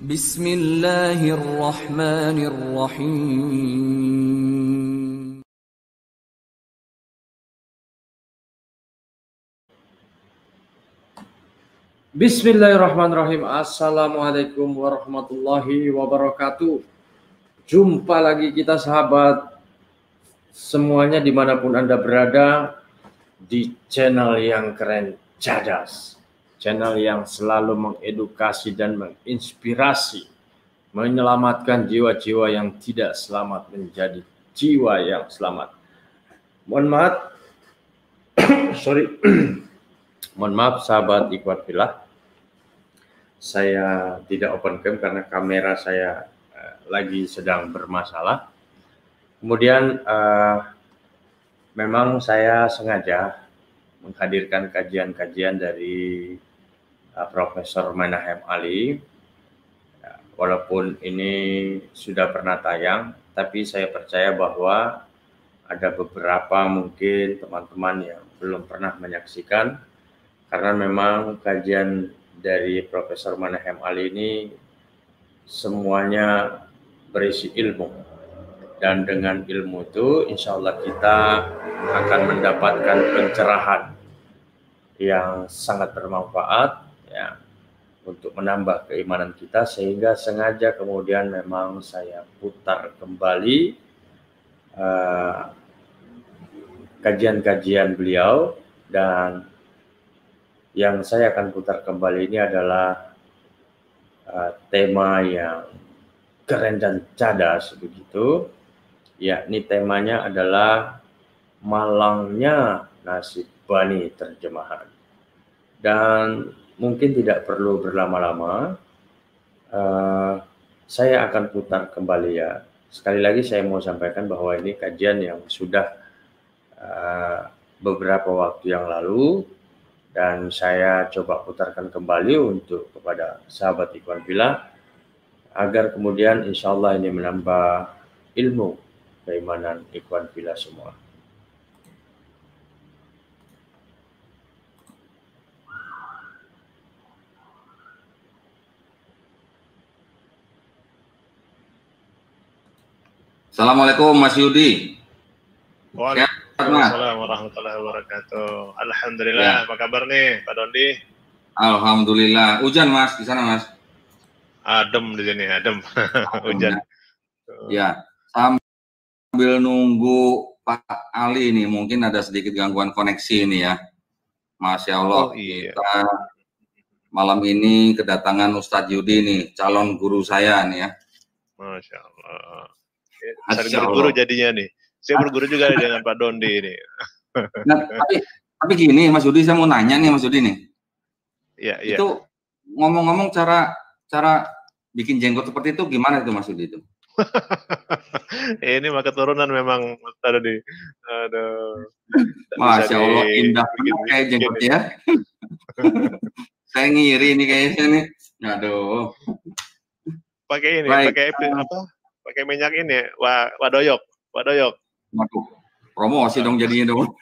Bismillahirrahmanirrahim. Bismillahirrahmanirrahim. Assalamualaikum warahmatullahi wabarakatuh. Jumpa lagi kita sahabat semuanya dimanapun Anda berada di channel yang keren Cadas. Channel yang selalu mengedukasi dan menginspirasi, menyelamatkan jiwa-jiwa yang tidak selamat menjadi jiwa yang selamat. Mohon maaf, mohon maaf sahabat Ikhwan Fillah, saya tidak open cam karena kamera saya lagi sedang bermasalah. Kemudian memang saya sengaja menghadirkan kajian-kajian dari Profesor Manahem Ali. Walaupun ini sudah pernah tayang, tapi saya percaya bahwa ada beberapa mungkin teman-teman yang belum pernah menyaksikan, karena memang kajian dari Profesor Manahem Ali ini semuanya berisi ilmu, dan dengan ilmu itu insya Allah kita akan mendapatkan pencerahan yang sangat bermanfaat ya, untuk menambah keimanan kita, sehingga sengaja kemudian memang saya putar kembali kajian-kajian beliau. Dan yang saya akan putar kembali ini adalah tema yang keren dan cadas begitu, yakni temanya adalah malangnya nasib Bani terjemahan. Dan mungkin tidak perlu berlama-lama, saya akan putar kembali ya. Sekali lagi saya mau sampaikan bahwa ini kajian yang sudah beberapa waktu yang lalu, dan saya coba putarkan kembali untuk kepada sahabat Ikhwan Fillah, agar kemudian insya Allah ini menambah ilmu keimanan Ikhwan Fillah semua. Assalamualaikum Mas Yudi. Waalaikumsalam warahmatullahi wabarakatuh. Alhamdulillah, ya. Apa kabar nih Pak Dondi? Alhamdulillah. Hujan Mas di sana Mas? Adem di sini, adem. Hujan. Ya, sambil nunggu Pak Ali nih, mungkin ada sedikit gangguan koneksi ini ya. Masya Allah, iya. Kita malam ini kedatangan Ustadz Yudi nih, calon guru saya nih ya. Masya Allah. Saya berguru jadinya nih. Saya berguru juga dengan Pak Dondi ini. Nah, tapi gini Mas Yudi, saya mau nanya nih Mas Yudi nih. Iya, iya. Itu ngomong-ngomong cara bikin jenggot seperti itu gimana itu Mas Yudi itu? Ini mah keturunan memang Mas Dondi. Aduh. Masya Allah, indah kayak jenggot ya. Saya ngiri nih kayaknya nih. Aduh. Pakai ini, pakai apa? Pakai minyak ini, wadoyok. Waduh, promosi dong jadinya dong.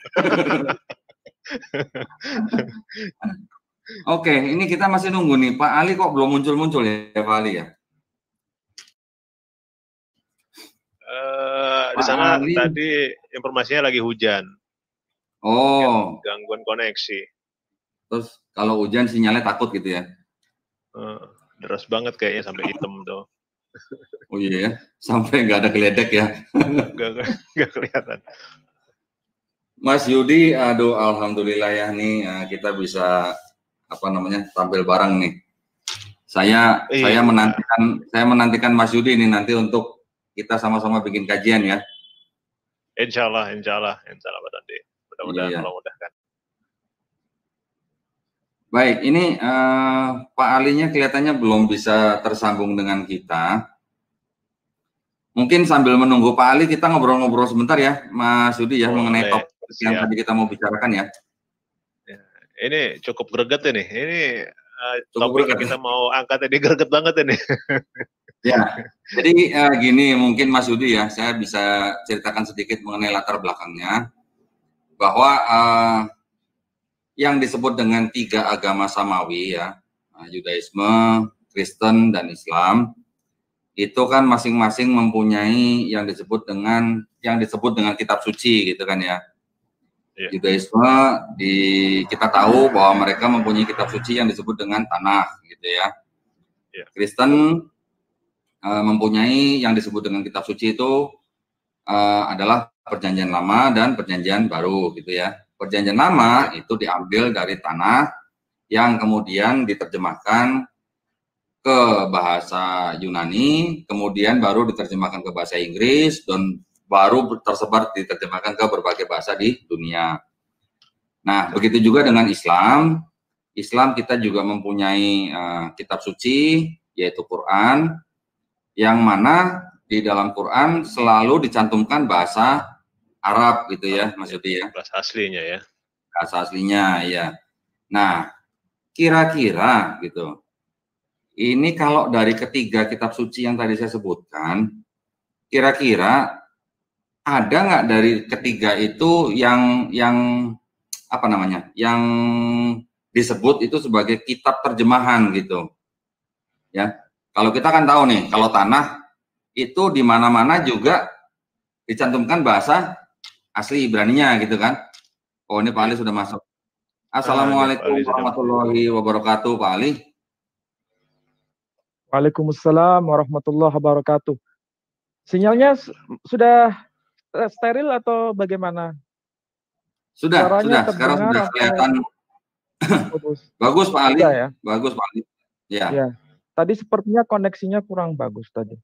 Oke, ini kita masih nunggu nih. Pak Ali kok belum muncul-muncul ya Pak Ali ya? Di sana Ali, tadi informasinya lagi hujan. Oh. Gangguan koneksi. Terus kalau hujan sinyalnya takut gitu ya? Deras banget kayaknya sampai hitam tuh. Oh iya ya, sampai nggak ada geledek ya? Nggak kelihatan. Mas Yudi, aduh alhamdulillah ya nih kita bisa tampil bareng nih. Saya menantikan Mas Yudi ini nanti untuk kita sama-sama bikin kajian ya. Insya Allah Pak Dondi. Mudah-mudahan Allah mudahkan. Baik, ini Pak Alinya kelihatannya belum bisa tersambung dengan kita. Mungkin sambil menunggu Pak Ali, kita ngobrol-ngobrol sebentar ya, Mas Yudi ya, mengenai topik yang tadi kita mau bicarakan ya. Ini cukup greget ini. Ini topik yang kita mau angkat ini greget banget ini. Ya, jadi gini mungkin Mas Yudi ya, saya bisa ceritakan sedikit mengenai latar belakangnya. Bahwa yang disebut dengan 3 agama samawi ya, Yudaisme, Kristen, dan Islam, itu kan masing-masing mempunyai yang disebut dengan kitab suci, gitu kan ya. Yudaisme kita tahu bahwa mereka mempunyai kitab suci yang disebut dengan Tanakh, gitu ya. Kristen mempunyai yang disebut dengan kitab suci itu adalah Perjanjian Lama dan Perjanjian Baru, gitu ya. Perjanjian Lama itu diambil dari Tanakh yang kemudian diterjemahkan ke bahasa Yunani, kemudian baru diterjemahkan ke bahasa Inggris, dan baru tersebar diterjemahkan ke berbagai bahasa di dunia. Nah, begitu juga dengan Islam. Islam kita juga mempunyai kitab suci, yaitu Quran, yang mana di dalam Quran selalu dicantumkan bahasa Arab, gitu ya, maksudnya ya. Bahasa aslinya ya. Bahasa aslinya, ya. Nah, kira-kira gitu, ini kalau dari ketiga kitab suci yang tadi saya sebutkan, kira-kira ada nggak dari ketiga itu yang apa namanya, yang disebut itu sebagai kitab terjemahan gitu, ya? Kalau kita kan tahu nih, kalau Tanakh itu di mana-mana juga dicantumkan bahasa asli Ibraninya, gitu kan? Oh, ini Pak Ali sudah masuk. Assalamualaikum warahmatullahi wabarakatuh, Pak Ali. Waalaikumsalam warahmatullahi wabarakatuh. Sinyalnya sudah steril atau bagaimana? Sudah. Sekarang sudah kelihatan. Bagus, Pak Ali. Ya? Bagus, Pak Ali. Ya. Tadi sepertinya koneksinya kurang bagus tadi.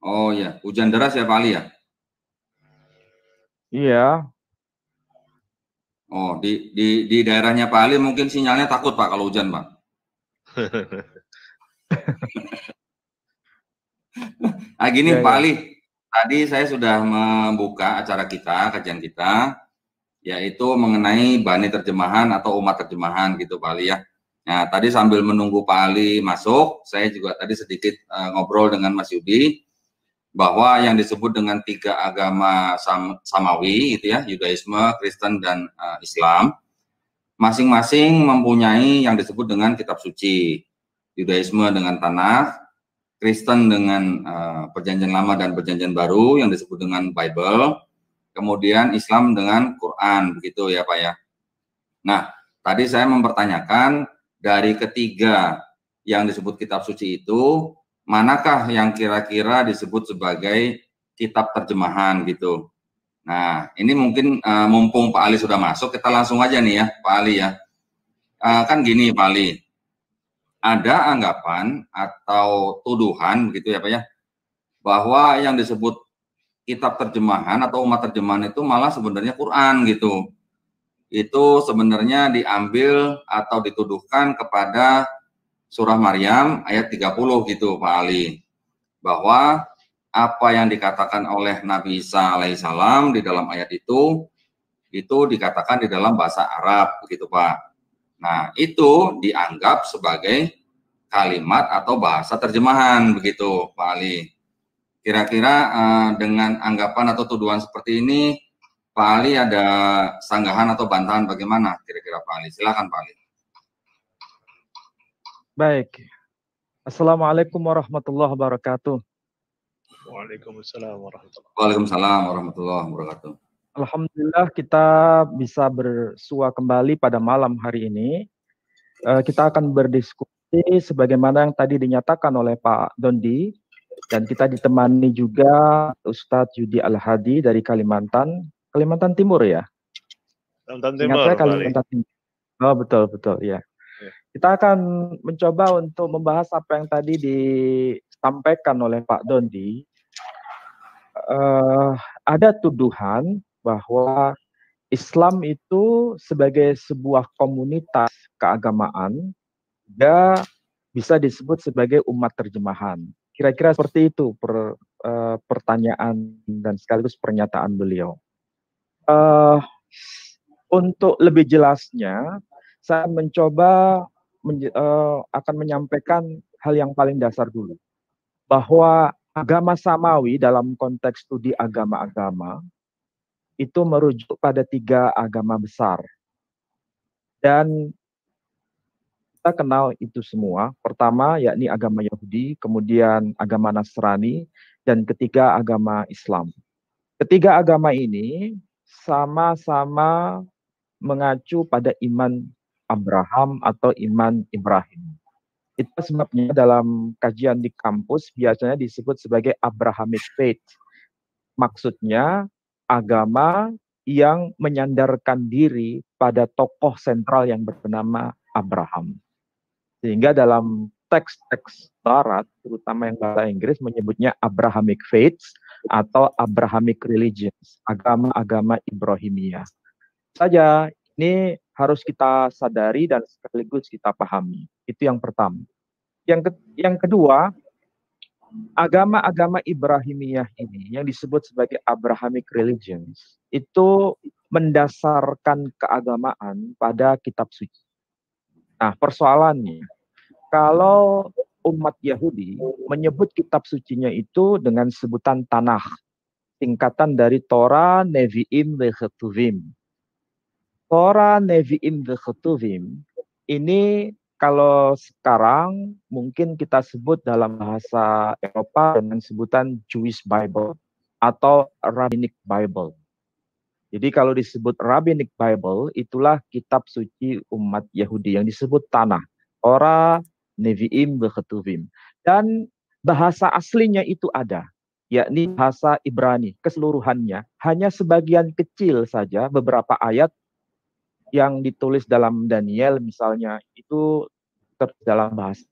Oh ya, hujan deras ya Pak Ali ya? Iya. Oh, di daerahnya Pak Ali mungkin sinyalnya takut Pak kalau hujan, Pak. Nah gini Pak Ali, tadi saya sudah membuka acara kita, kajian kita, yaitu mengenai bani terjemahan atau umat terjemahan gitu Pak Ali ya. Nah tadi sambil menunggu Pak Ali masuk, saya juga tadi sedikit ngobrol dengan Mas Yudi, bahwa yang disebut dengan tiga agama samawi itu ya, Yudaisme, Kristen, dan Islam, masing-masing mempunyai yang disebut dengan kitab suci. Yudaisme dengan Tanakh, Kristen dengan Perjanjian Lama dan Perjanjian Baru yang disebut dengan Bible, kemudian Islam dengan Quran, begitu ya Pak ya. Nah, tadi saya mempertanyakan dari ketiga yang disebut kitab suci itu, manakah yang kira-kira disebut sebagai kitab terjemahan gitu. Nah, ini mungkin mumpung Pak Ali sudah masuk, kita langsung aja nih ya Pak Ali ya. Kan gini Pak Ali, ada anggapan atau tuduhan begitu ya Pak ya, bahwa yang disebut kitab terjemahan atau umat terjemahan itu malah sebenarnya Quran gitu. Itu sebenarnya diambil atau dituduhkan kepada Surah Maryam ayat 30 gitu Pak Ali, bahwa apa yang dikatakan oleh Nabi Isa alaihissalam di dalam ayat itu dikatakan di dalam bahasa Arab begitu Pak. Nah itu dianggap sebagai kalimat atau bahasa terjemahan begitu Pak Ali. Kira-kira dengan anggapan atau tuduhan seperti ini Pak Ali ada sanggahan atau bantahan bagaimana kira-kira Pak Ali? Silakan Pak Ali. Baik. Assalamualaikum warahmatullahi wabarakatuh. Waalaikumsalam warahmatullahi wabarakatuh. Waalaikumsalam warahmatullahi wabarakatuh. Alhamdulillah kita bisa bersua kembali pada malam hari ini. Kita akan berdiskusi sebagaimana yang tadi dinyatakan oleh Pak Dondi, dan kita ditemani juga Ustadz Yudi Al-Hadi dari Kalimantan Timur ya. Kalimantan Timur. Kalimantan Timur. Oh betul ya. Kita akan mencoba untuk membahas apa yang tadi disampaikan oleh Pak Dondi. Ada tuduhan bahwa Islam itu sebagai sebuah komunitas keagamaan juga bisa disebut sebagai umat terjemahan. Kira-kira seperti itu pertanyaan dan sekaligus pernyataan beliau. Untuk lebih jelasnya, saya mencoba akan menyampaikan hal yang paling dasar dulu, bahwa agama samawi dalam konteks studi agama-agama itu merujuk pada tiga agama besar, dan Kita kenal itu semua. Pertama yakni agama Yahudi, kemudian agama Nasrani, dan ketiga agama Islam. Ketiga agama ini sama-sama mengacu pada iman Abraham atau iman Ibrahim. Itu sebabnya dalam kajian di kampus biasanya disebut sebagai Abrahamic faith. Maksudnya agama yang menyandarkan diri pada tokoh sentral yang bernama Abraham. Sehingga dalam teks-teks barat, terutama yang bahasa Inggris, menyebutnya Abrahamic faiths atau Abrahamic religions, agama-agama Ibrahimiyah. Saja ini harus kita sadari dan sekaligus kita pahami. Itu yang pertama. Yang kedua, agama-agama Ibrahimiyah ini yang disebut sebagai Abrahamic religions itu mendasarkan keagamaan pada kitab suci. Nah, persoalannya, kalau umat Yahudi menyebut kitab sucinya itu dengan sebutan Tanakh, singkatan dari Torah, Nevi'im, Ketuvim. Torah, Nevi'im, Ketuvim ini kalau sekarang mungkin kita sebut dalam bahasa Eropa dengan sebutan Jewish Bible atau Rabbinic Bible. Jadi kalau disebut Rabbinic Bible, itulah kitab suci umat Yahudi yang disebut Tanakh. Torah, Nevi'im, Ketuvim. Dan bahasa aslinya itu ada, yakni bahasa Ibrani keseluruhannya. Hanya sebagian kecil saja, beberapa ayat yang ditulis dalam Daniel misalnya, itu dalam bahasa.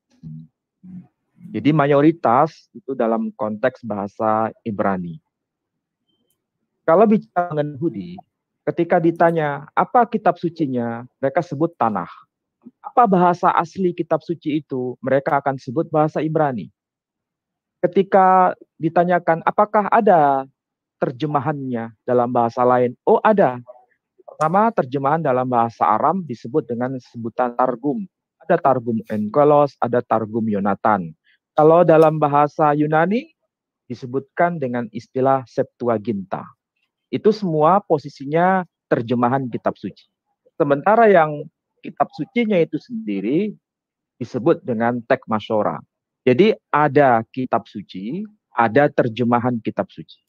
Jadi mayoritas itu dalam konteks bahasa Ibrani. Kalau bicara mengenai Yahudi, ketika ditanya apa kitab sucinya, mereka sebut Tanakh. Apa bahasa asli kitab suci itu, mereka akan sebut bahasa Ibrani. Ketika ditanyakan apakah ada terjemahannya dalam bahasa lain, oh ada. Pertama, terjemahan dalam bahasa Aram disebut dengan sebutan Targum. Ada Targum Onkelos, ada Targum Yonatan. Kalau dalam bahasa Yunani disebutkan dengan istilah Septuaginta. Itu semua posisinya terjemahan kitab suci. Sementara yang kitab sucinya itu sendiri disebut dengan Tek Masyora. Jadi ada kitab suci, ada terjemahan kitab suci.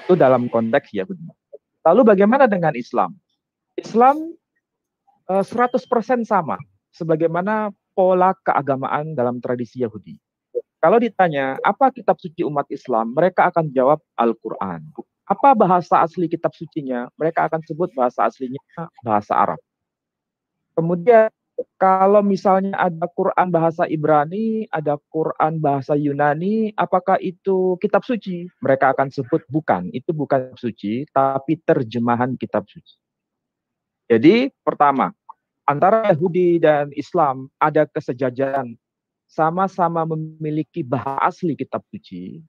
Itu dalam konteks Yahudi. Lalu bagaimana dengan Islam? Islam 100% sama, sebagaimana pola keagamaan dalam tradisi Yahudi. Kalau ditanya, apa kitab suci umat Islam? Mereka akan jawab Al-Quran. Apa bahasa asli kitab sucinya? Mereka akan sebut bahasa aslinya bahasa Arab. Kemudian kalau misalnya ada Quran bahasa Ibrani, ada Quran bahasa Yunani, apakah itu kitab suci? Mereka akan sebut bukan, itu bukan kitab suci, tapi terjemahan kitab suci. Jadi pertama, antara Yahudi dan Islam ada kesejajaran, sama-sama memiliki bahasa asli kitab suci,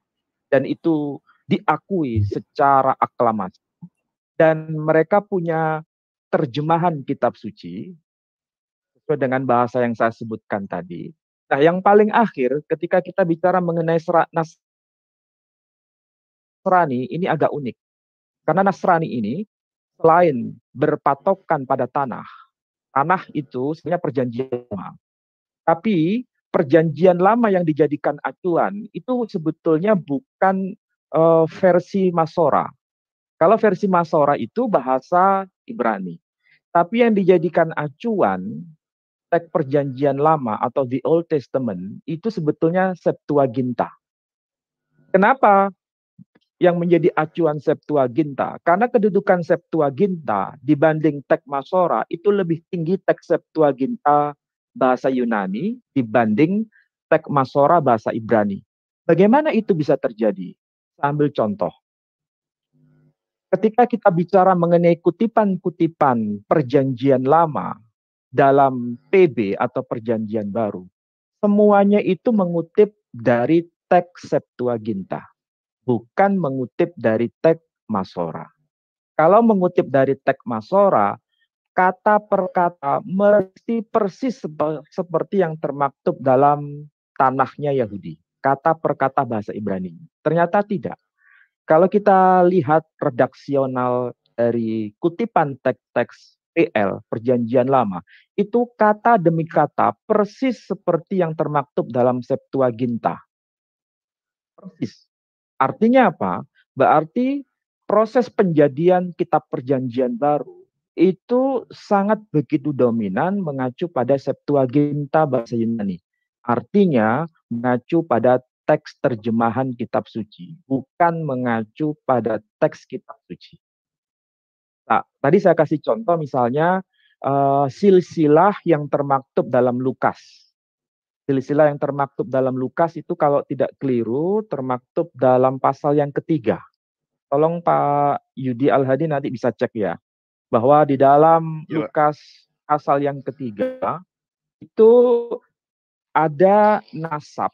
dan itu diakui secara aklamasi. Dan mereka punya terjemahan kitab suci, sesuai dengan bahasa yang saya sebutkan tadi. Nah, yang paling akhir, ketika kita bicara mengenai Nasrani, ini agak unik. Karena Nasrani ini, selain berpatokan pada tanah itu sebenarnya perjanjian lama. Tapi perjanjian lama yang dijadikan acuan, itu sebetulnya bukan versi Masora. Kalau versi Masora itu bahasa Ibrani. Tapi yang dijadikan acuan, teks perjanjian lama atau the Old Testament, itu sebetulnya Septuaginta. Kenapa yang menjadi acuan Septuaginta? Karena kedudukan Septuaginta dibanding teks Masora itu lebih tinggi teks Septuaginta bahasa Yunani dibanding teks Masora bahasa Ibrani. Bagaimana itu bisa terjadi? Saya ambil contoh. Ketika kita bicara mengenai kutipan-kutipan perjanjian lama dalam PB atau perjanjian baru, semuanya itu mengutip dari teks Septuaginta, bukan mengutip dari teks Masora. Kalau mengutip dari teks Masora, kata per kata mesti persis seperti yang termaktub dalam tanahnya Yahudi. Kata per kata bahasa Ibrani. Ternyata tidak. Kalau kita lihat redaksional dari kutipan teks-teks PL, Perjanjian Lama, itu kata demi kata persis seperti yang termaktub dalam Septuaginta. Persis. Artinya apa? Berarti proses penjadian kitab Perjanjian Baru itu sangat begitu dominan mengacu pada Septuaginta bahasa Yunani. Artinya mengacu pada teks terjemahan kitab suci, bukan mengacu pada teks kitab suci. Nah, tadi saya kasih contoh misalnya silsilah yang termaktub dalam Lukas. Silsilah yang termaktub dalam Lukas itu kalau tidak keliru termaktub dalam pasal yang ketiga. Tolong Pak Yudi Al-Hadi nanti bisa cek ya. Bahwa di dalam Lukas pasal yang ketiga itu ada nasab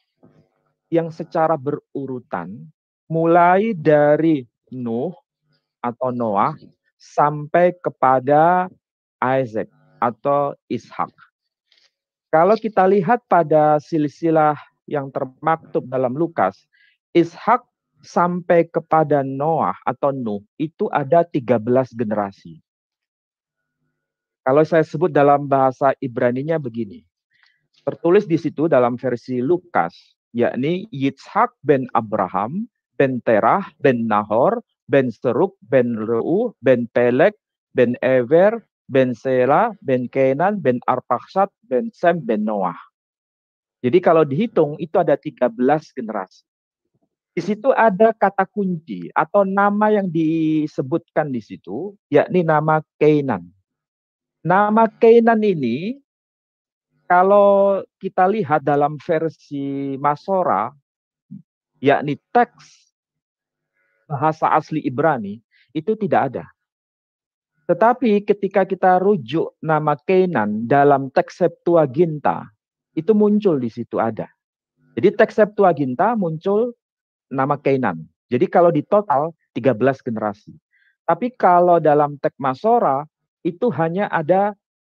yang secara berurutan mulai dari Nuh atau Noah sampai kepada Isaac atau Ishak. Kalau kita lihat pada silsilah yang termaktub dalam Lukas, Ishak sampai kepada Noah atau Nuh itu ada 13 generasi. Kalau saya sebut dalam bahasa Ibraninya begini. Tertulis di situ dalam versi Lukas, yakni Yitzhak ben Abraham, ben Terah, ben Nahor, ben Seruk, ben Reu, ben Peleg, ben Ever, ben Sela, ben Kenan, ben Arpaksad, ben Sem, ben Noah. Jadi kalau dihitung itu ada 13 generasi. Di situ ada kata kunci atau nama yang disebutkan di situ, yakni nama Kenan. Nama Kenan ini kalau kita lihat dalam versi Masora, yakni teks bahasa asli Ibrani, itu tidak ada. Tetapi ketika kita rujuk nama Kenan dalam teks Septuaginta, itu muncul di situ ada. Jadi teks Septuaginta muncul nama Kenan. Jadi kalau di total 13 generasi. Tapi kalau dalam teks Masora, itu hanya ada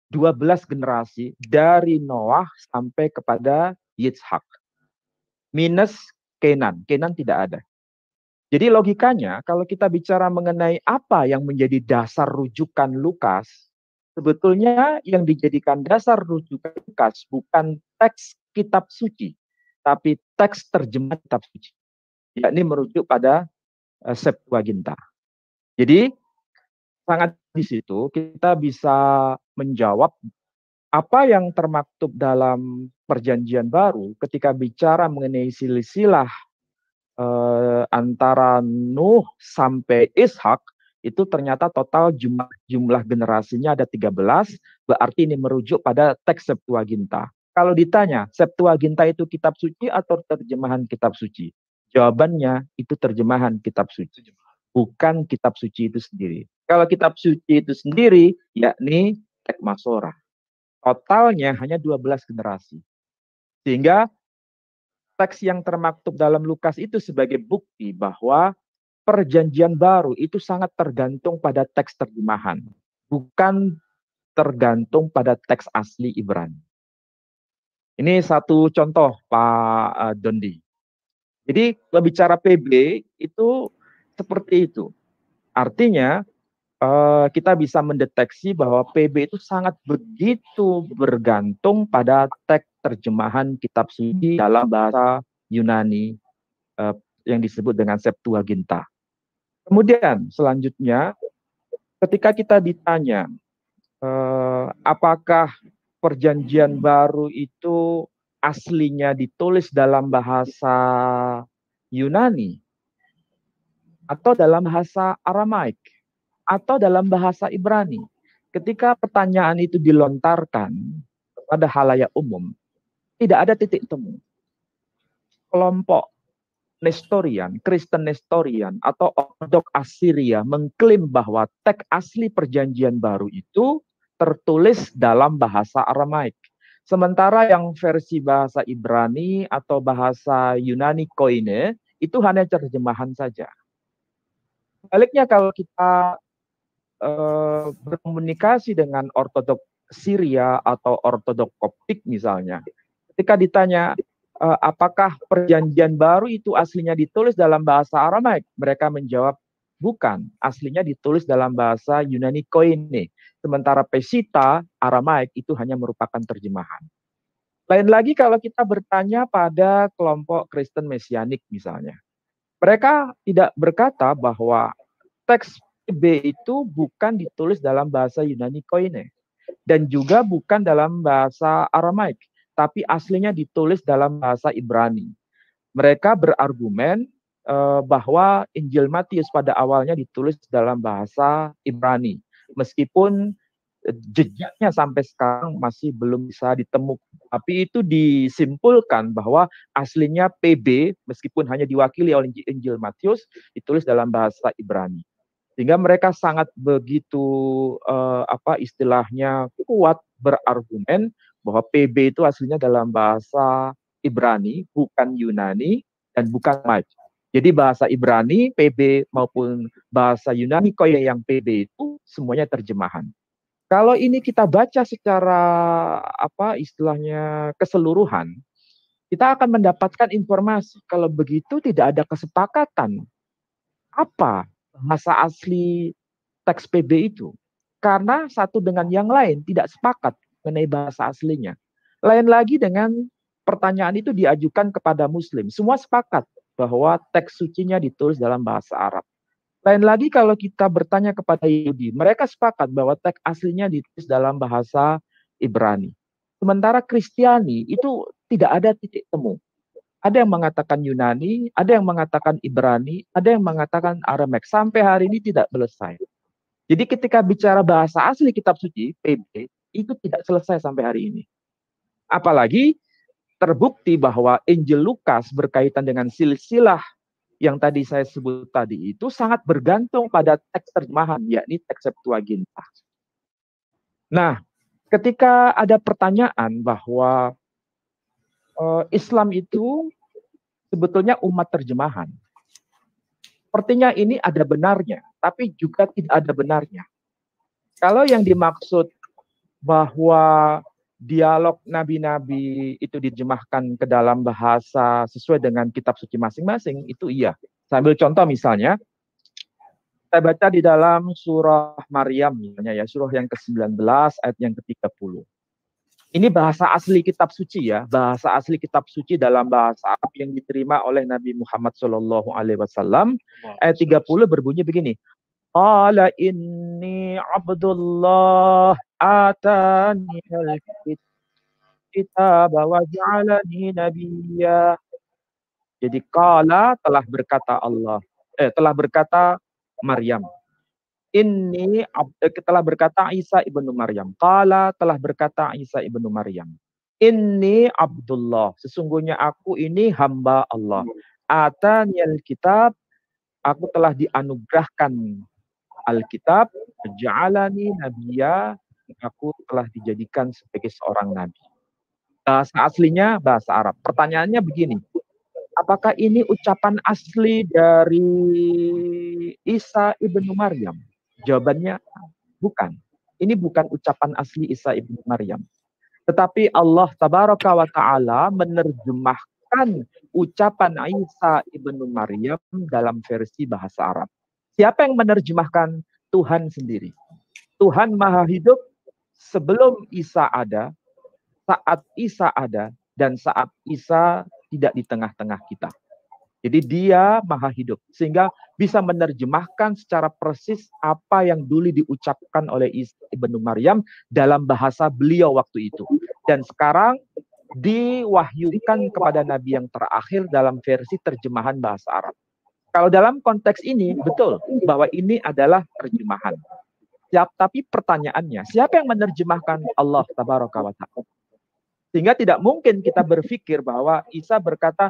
12 generasi dari Noah sampai kepada Yitzhak. Minus Kenan. Kenan tidak ada. Jadi logikanya kalau kita bicara mengenai apa yang menjadi dasar rujukan Lukas, sebetulnya yang dijadikan dasar rujukan Lukas bukan teks kitab suci, tapi teks terjemah kitab suci. Yakni merujuk pada Septuaginta. Jadi sangat di situ kita bisa menjawab apa yang termaktub dalam Perjanjian Baru ketika bicara mengenai silsilah antara Nuh sampai Ishak itu ternyata total jumlah generasinya ada 13, berarti ini merujuk pada teks Septuaginta. Kalau ditanya, Septuaginta itu kitab suci atau terjemahan kitab suci? Jawabannya itu terjemahan kitab suci, bukan kitab suci itu sendiri. Kalau kitab suci itu sendiri, yakni teks Masora. Totalnya hanya 12 generasi. Sehingga teks yang termaktub dalam Lukas itu sebagai bukti bahwa Perjanjian Baru itu sangat tergantung pada teks terjemahan, bukan tergantung pada teks asli Ibrani. Ini satu contoh, Pak Dondi. Jadi bicara PB itu seperti itu. Artinya kita bisa mendeteksi bahwa PB itu sangat begitu bergantung pada teks terjemahan kitab suci dalam bahasa Yunani yang disebut dengan Septuaginta. Kemudian selanjutnya ketika kita ditanya apakah Perjanjian Baru itu aslinya ditulis dalam bahasa Yunani atau dalam bahasa Aramaik atau dalam bahasa Ibrani. Ketika pertanyaan itu dilontarkan kepada halayak umum, tidak ada titik temu. Kelompok Nestorian, Kristen Nestorian, atau Ortodok Assyria mengklaim bahwa teks asli Perjanjian Baru itu tertulis dalam bahasa Aramaik. Sementara yang versi bahasa Ibrani atau bahasa Yunani Koine itu hanya terjemahan saja. Sebaliknya kalau kita berkomunikasi dengan Ortodok Syria atau Ortodok Koptik misalnya, ketika ditanya apakah Perjanjian Baru itu aslinya ditulis dalam bahasa Aramaik, mereka menjawab bukan, aslinya ditulis dalam bahasa Yunani Koine. Sementara Peshitta, Aramaik itu hanya merupakan terjemahan. Lain lagi kalau kita bertanya pada kelompok Kristen Mesianik misalnya. Mereka tidak berkata bahwa teks PB itu bukan ditulis dalam bahasa Yunani Koine. Dan juga bukan dalam bahasa Aramaik. Tapi aslinya ditulis dalam bahasa Ibrani. Mereka berargumen bahwa Injil Matius pada awalnya ditulis dalam bahasa Ibrani. Meskipun jejaknya sampai sekarang masih belum bisa ditemukan. Tapi itu disimpulkan bahwa aslinya PB, meskipun hanya diwakili oleh Injil Matius, ditulis dalam bahasa Ibrani. Sehingga mereka sangat begitu istilahnya kuat berargumen bahwa PB itu aslinya dalam bahasa Ibrani, bukan Yunani, dan bukan Maj. Jadi bahasa Ibrani, PB maupun bahasa Yunani Koine yang PB itu semuanya terjemahan. Kalau ini kita baca secara istilahnya keseluruhan, kita akan mendapatkan informasi kalau begitu tidak ada kesepakatan apa bahasa asli teks PB itu. Karena satu dengan yang lain tidak sepakat mengenai bahasa aslinya. Lain lagi dengan pertanyaan itu diajukan kepada Muslim. Semua sepakat bahwa teks sucinya ditulis dalam bahasa Arab. Lain lagi kalau kita bertanya kepada Yahudi, mereka sepakat bahwa teks aslinya ditulis dalam bahasa Ibrani. Sementara Kristiani itu tidak ada titik temu. Ada yang mengatakan Yunani, ada yang mengatakan Ibrani, ada yang mengatakan Aramaik. Sampai hari ini tidak selesai. Jadi ketika bicara bahasa asli kitab suci, PB, itu tidak selesai sampai hari ini. Apalagi terbukti bahwa Injil Lukas berkaitan dengan silsilah yang tadi saya sebut tadi itu sangat bergantung pada teks terjemahan, yakni teks Septuaginta. Nah, ketika ada pertanyaan bahwa Islam itu sebetulnya umat terjemahan, sepertinya ini ada benarnya, tapi juga tidak ada benarnya. Kalau yang dimaksud bahwa dialog nabi-nabi itu diterjemahkan ke dalam bahasa sesuai dengan kitab suci masing-masing, itu iya. Saya ambil contoh misalnya, saya baca di dalam surah Maryam, misalnya ya, surah yang ke-19 ayat yang ke-30. Ini bahasa asli kitab suci ya, bahasa asli kitab suci dalam bahasa Arab yang diterima oleh Nabi Muhammad SAW. Ayat 30 berbunyi begini. Qala inni Abdullah atani al-kitab wa ja'alani nabiyya. Jadi qala telah berkata telah berkata Maryam. Ini telah berkata Isa ibnu Maryam. Qala telah berkata Isa ibnu Maryam. Inni Abdullah. Sesungguhnya aku ini hamba Allah. Ataniyal kitab. Aku telah dianugerahkan Alkitab. Ja'alani nabiyya. Aku telah dijadikan sebagai seorang nabi. Bahasa aslinya bahasa Arab. Pertanyaannya begini. Apakah ini ucapan asli dari Isa ibnu Maryam? Jawabannya bukan. Ini bukan ucapan asli Isa ibnu Maryam. Tetapi Allah Tabaraka wa Ta'ala menerjemahkan ucapan Isa ibnu Maryam dalam versi bahasa Arab. Siapa yang menerjemahkan? Tuhan sendiri. Tuhan Maha Hidup sebelum Isa ada, saat Isa ada, dan saat Isa tidak di tengah-tengah kita. Jadi dia maha hidup. Sehingga bisa menerjemahkan secara persis apa yang dulu diucapkan oleh Isa ibnu Maryam dalam bahasa beliau waktu itu. Dan sekarang diwahyukan kepada Nabi yang terakhir dalam versi terjemahan bahasa Arab. Kalau dalam konteks ini, betul bahwa ini adalah terjemahan. Tapi pertanyaannya, siapa yang menerjemahkan? Allah Tabaraka wa Ta'ala. Sehingga tidak mungkin kita berpikir bahwa Isa berkata,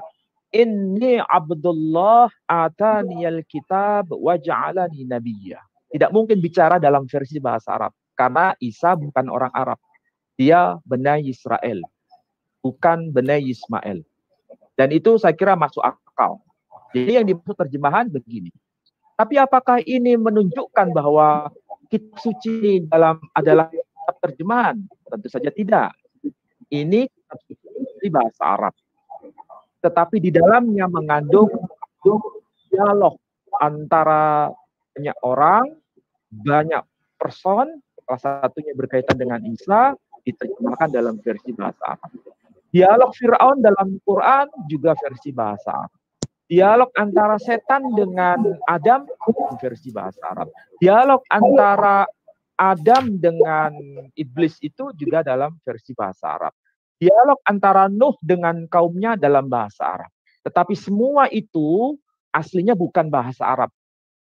Inni Abdullah ataniyal kitab wa ja'alani nabiyya. Tidak mungkin bicara dalam versi bahasa Arab. Karena Isa bukan orang Arab. Dia Bani Israel. Bukan Bani Ismail. Dan itu saya kira masuk akal. Jadi yang dimaksud terjemahan begini. Tapi apakah ini menunjukkan bahwa kitab suci adalah kitab terjemahan? Tentu saja tidak. Ini kitab suci bahasa Arab. Tetapi di dalamnya mengandung dialog antara banyak orang, banyak person, salah satunya berkaitan dengan Isa, diterjemahkan dalam versi bahasa Arab. Dialog Fir'aun dalam Quran juga versi bahasa Arab. Dialog antara setan dengan Adam versi bahasa Arab. Dialog antara Adam dengan iblis itu juga dalam versi bahasa Arab. Dialog antara Nuh dengan kaumnya dalam bahasa Arab. Tetapi semua itu aslinya bukan bahasa Arab,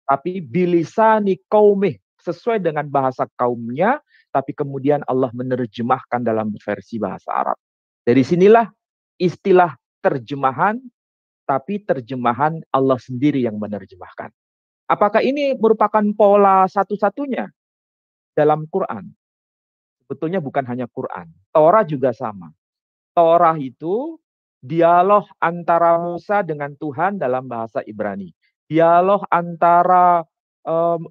tapi bilisani qaumih, sesuai dengan bahasa kaumnya, tapi kemudian Allah menerjemahkan dalam versi bahasa Arab. Dari sinilah istilah terjemahan, tapi terjemahan Allah sendiri yang menerjemahkan. Apakah ini merupakan pola satu-satunya dalam Quran? Sebetulnya bukan hanya Quran. Torah juga sama. Torah itu dialog antara Musa dengan Tuhan dalam bahasa Ibrani. Dialog antara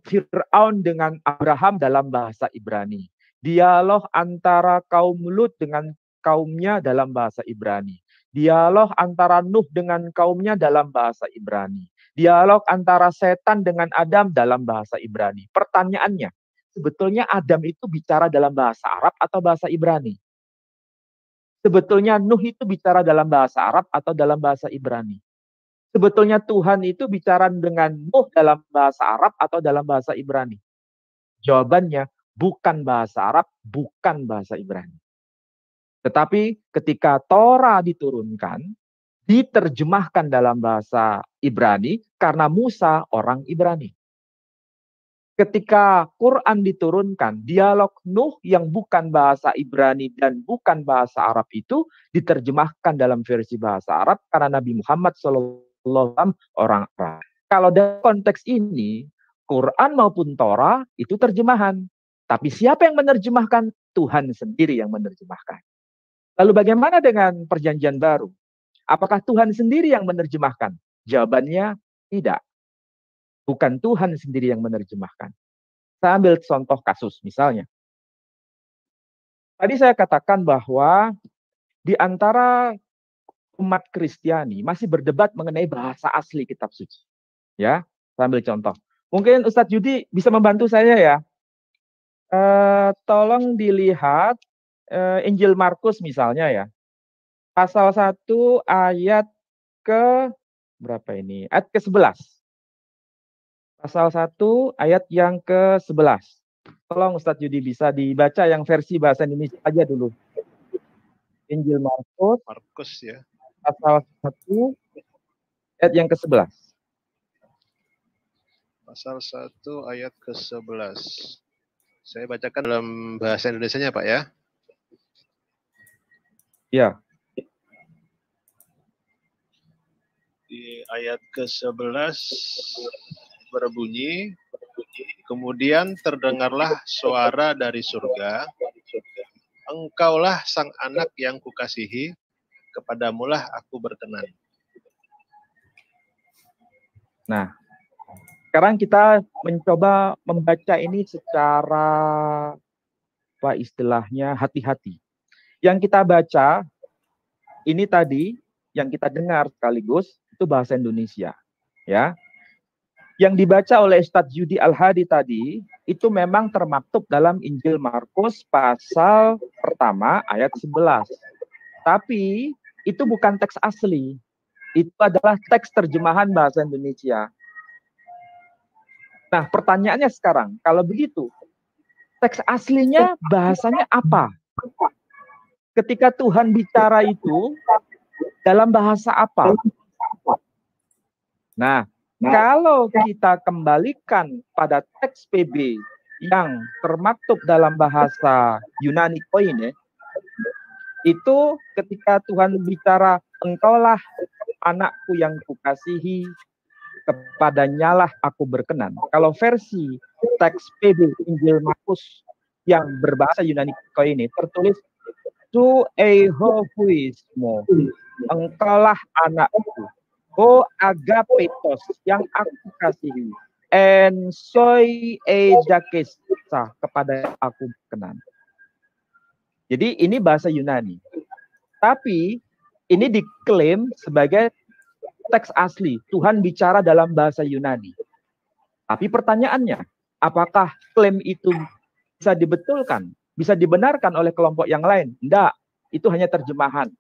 Fir'aun dengan Abraham dalam bahasa Ibrani. Dialog antara kaum Lut dengan kaumnya dalam bahasa Ibrani. Dialog antara Nuh dengan kaumnya dalam bahasa Ibrani. Dialog antara setan dengan Adam dalam bahasa Ibrani. Pertanyaannya, sebetulnya Adam itu bicara dalam bahasa Arab atau bahasa Ibrani? Sebetulnya Nuh itu bicara dalam bahasa Arab atau dalam bahasa Ibrani? Sebetulnya Tuhan itu bicara dengan Nuh dalam bahasa Arab atau dalam bahasa Ibrani? Jawabannya, bukan bahasa Arab, bukan bahasa Ibrani. Tetapi ketika Torah diturunkan, diterjemahkan dalam bahasa Ibrani karena Musa orang Ibrani. Ketika Quran diturunkan, dialog Nuh yang bukan bahasa Ibrani dan bukan bahasa Arab itu diterjemahkan dalam versi bahasa Arab karena Nabi Muhammad SAW orang Arab. Kalau dalam konteks ini, Quran maupun Torah itu terjemahan. Tapi siapa yang menerjemahkan? Tuhan sendiri yang menerjemahkan. Lalu bagaimana dengan Perjanjian Baru? Apakah Tuhan sendiri yang menerjemahkan? Jawabannya tidak. Bukan Tuhan sendiri yang menerjemahkan. Saya ambil contoh kasus misalnya. Tadi saya katakan bahwa di antara umat Kristiani masih berdebat mengenai bahasa asli kitab suci. Ya, saya ambil contoh. Mungkin Ustadz Yudi bisa membantu saya ya. Tolong dilihat Injil Markus misalnya ya. Pasal 1 ayat ke berapa ini? Ayat ke-11. Pasal 1 ayat yang ke-11. Tolong Ustadz Yudi bisa dibaca yang versi bahasa Indonesia aja dulu. Injil Markus. Markus ya. Pasal 1 ayat yang ke-11. Pasal 1 ayat ke-11. Saya bacakan dalam bahasa Indonesianya Pak ya. Ya. Di ayat ke-11 berbunyi, kemudian terdengarlah suara dari surga, engkaulah sang anak yang kukasihi, kepadamulah aku berkenan. Nah, sekarang kita mencoba membaca ini secara apa istilahnya hati-hati. Yang kita baca ini tadi yang kita dengar sekaligus itu bahasa Indonesia, ya. Yang dibaca oleh Ustadz Yudi Al-Hadi tadi itu memang termaktub dalam Injil Markus pasal pertama ayat 11. Tapi itu bukan teks asli. Itu adalah teks terjemahan bahasa Indonesia. Nah, pertanyaannya sekarang, kalau begitu, teks aslinya bahasanya apa? Ketika Tuhan bicara itu dalam bahasa apa? Nah, kalau kita kembalikan pada teks PB yang termaktub dalam bahasa Yunani Koine, itu ketika Tuhan bicara, engkaulah anakku yang kukasihi, kepadanyalah aku berkenan. Kalau versi teks PB Injil Markus yang berbahasa Yunani Koine tertulis tu eihofuismo, engkaulah anakku, o agapetos yang aku kasihi, en soy eijakesa, kepada aku berkenan. Jadi ini bahasa Yunani. Tapi ini diklaim sebagai teks asli. Tuhan bicara dalam bahasa Yunani. Tapi pertanyaannya, apakah klaim itu bisa dibetulkan, bisa dibenarkan oleh kelompok yang lain. Tidak, itu hanya terjemahan.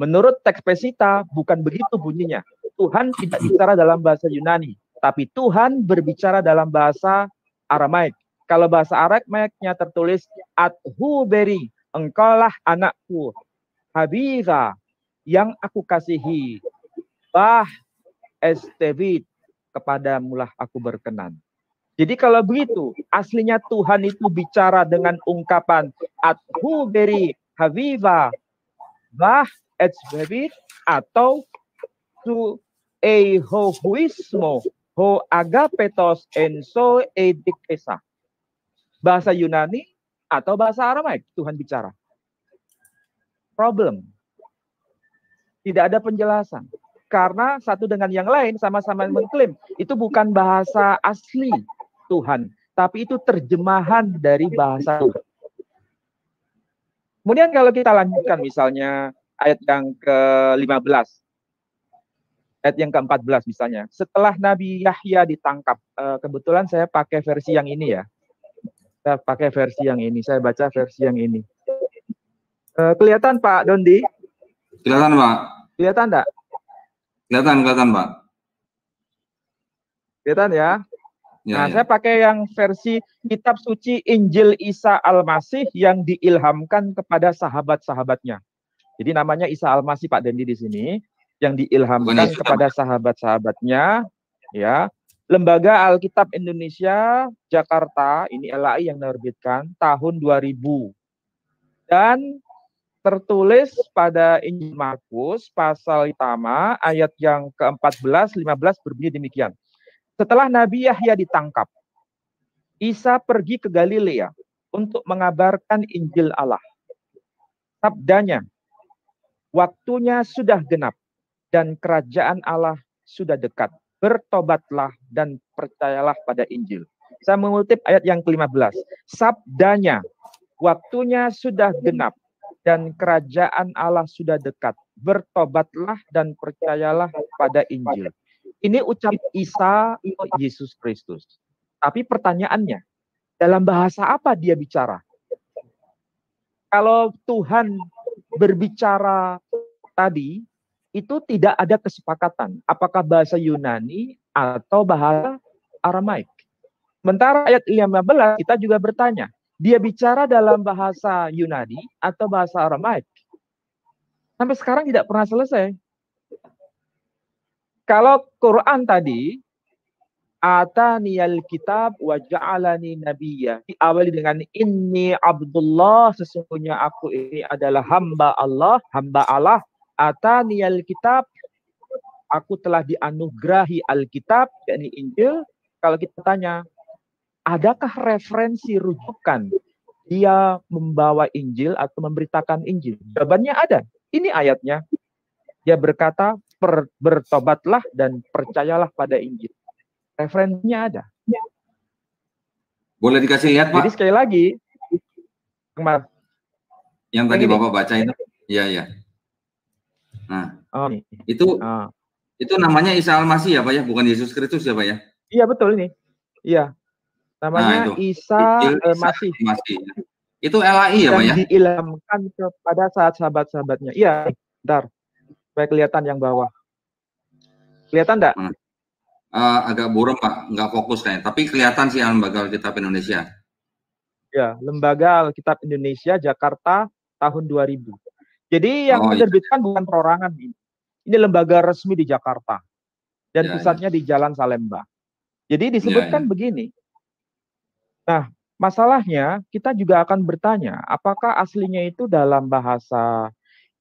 Menurut teks Pesita, bukan begitu bunyinya. Tuhan tidak bicara dalam bahasa Yunani, tapi Tuhan berbicara dalam bahasa Aramaik. Kalau bahasa Aramaiknya tertulis Adhuberi, engkaulah anakku, Habiza, yang aku kasihi, Bah Estevit, kepadamulah aku berkenan. Jadi kalau begitu, aslinya Tuhan itu bicara dengan ungkapan Adhuberi, Haviva, Bah Estevit, atau su ehohuismo, ho agapetos enso edikesa. Bahasa Yunani atau bahasa Aramaik Tuhan bicara. Problem. Tidak ada penjelasan. Karena satu dengan yang lain sama-sama mengklaim itu bukan bahasa asli Tuhan, tapi itu terjemahan dari bahasa Tuhan. Kemudian kalau kita lanjutkan misalnya ayat yang ke-15. Ayat yang ke-14 misalnya. Setelah Nabi Yahya ditangkap, kebetulan saya pakai versi yang ini ya. Saya pakai versi yang ini, saya baca versi yang ini. Kelihatan Pak Dondi? Kelihatan Pak. Kelihatan enggak? Kelihatan Pak. Kelihatan ya? Ya, nah, ya. saya pakai yang versi Kitab Suci Injil Isa Al-Masih yang diilhamkan kepada sahabat-sahabatnya. Jadi namanya Isa Al-Masih Pak Dendi di sini, yang diilhamkan kepada sahabat-sahabatnya, ya. Lembaga Alkitab Indonesia Jakarta, ini LAI yang menerbitkan tahun 2000. Dan tertulis pada Injil Markus pasal utama ayat yang ke-14, 15 berbunyi demikian. Setelah Nabi Yahya ditangkap, Isa pergi ke Galilea untuk mengabarkan Injil Allah. Sabdanya, waktunya sudah genap dan kerajaan Allah sudah dekat. Bertobatlah dan percayalah pada Injil. Saya mengutip ayat yang ke-15. Sabdanya, waktunya sudah genap dan kerajaan Allah sudah dekat. Bertobatlah dan percayalah pada Injil. Ini ucap Isa Yesus Kristus. Tapi pertanyaannya, dalam bahasa apa dia bicara? Kalau Tuhan berbicara tadi, itu tidak ada kesepakatan. Apakah bahasa Yunani atau bahasa Aramaik. Sementara ayat 15 kita juga bertanya, dia bicara dalam bahasa Yunani atau bahasa Aramaik? Sampai sekarang tidak pernah selesai. Kalau Quran tadi, Ataniyal kitab wa ja'alani nabiyya, diawali dengan inni Abdullah, sesungguhnya aku ini adalah hamba Allah. Ataniyal kitab, aku telah dianugerahi Alkitab, yakni Injil. Kalau kita tanya, adakah referensi rujukan dia membawa Injil atau memberitakan Injil? Jawabannya ada. Ini ayatnya. Dia berkata, bertobatlah dan percayalah pada Injil. Referensinya ada. Boleh dikasih lihat, Pak? Jadi sekali lagi, yang tadi Bapak baca itu, iya. Nah, itu namanya Isa Al-Masih ya Pak ya, bukan Yesus Kristus ya Pak ya? Iya betul ini. Iya. Namanya Isa Al-Masih. Itu LAI ya Pak ya? Yang diilhamkan kepada sahabat-sahabatnya. Iya, bentar. Supaya kelihatan yang bawah. Kelihatan enggak? Agak buram Pak, nggak fokus kayaknya. Tapi kelihatan sih Lembaga Alkitab Indonesia. Ya, Lembaga Alkitab Indonesia Jakarta tahun 2000. Jadi yang menerbitkan bukan perorangan ini. Ini lembaga resmi di Jakarta. Dan pusatnya di Jalan Salemba. Jadi disebutkan begini. Nah, masalahnya kita juga akan bertanya, apakah aslinya itu dalam bahasa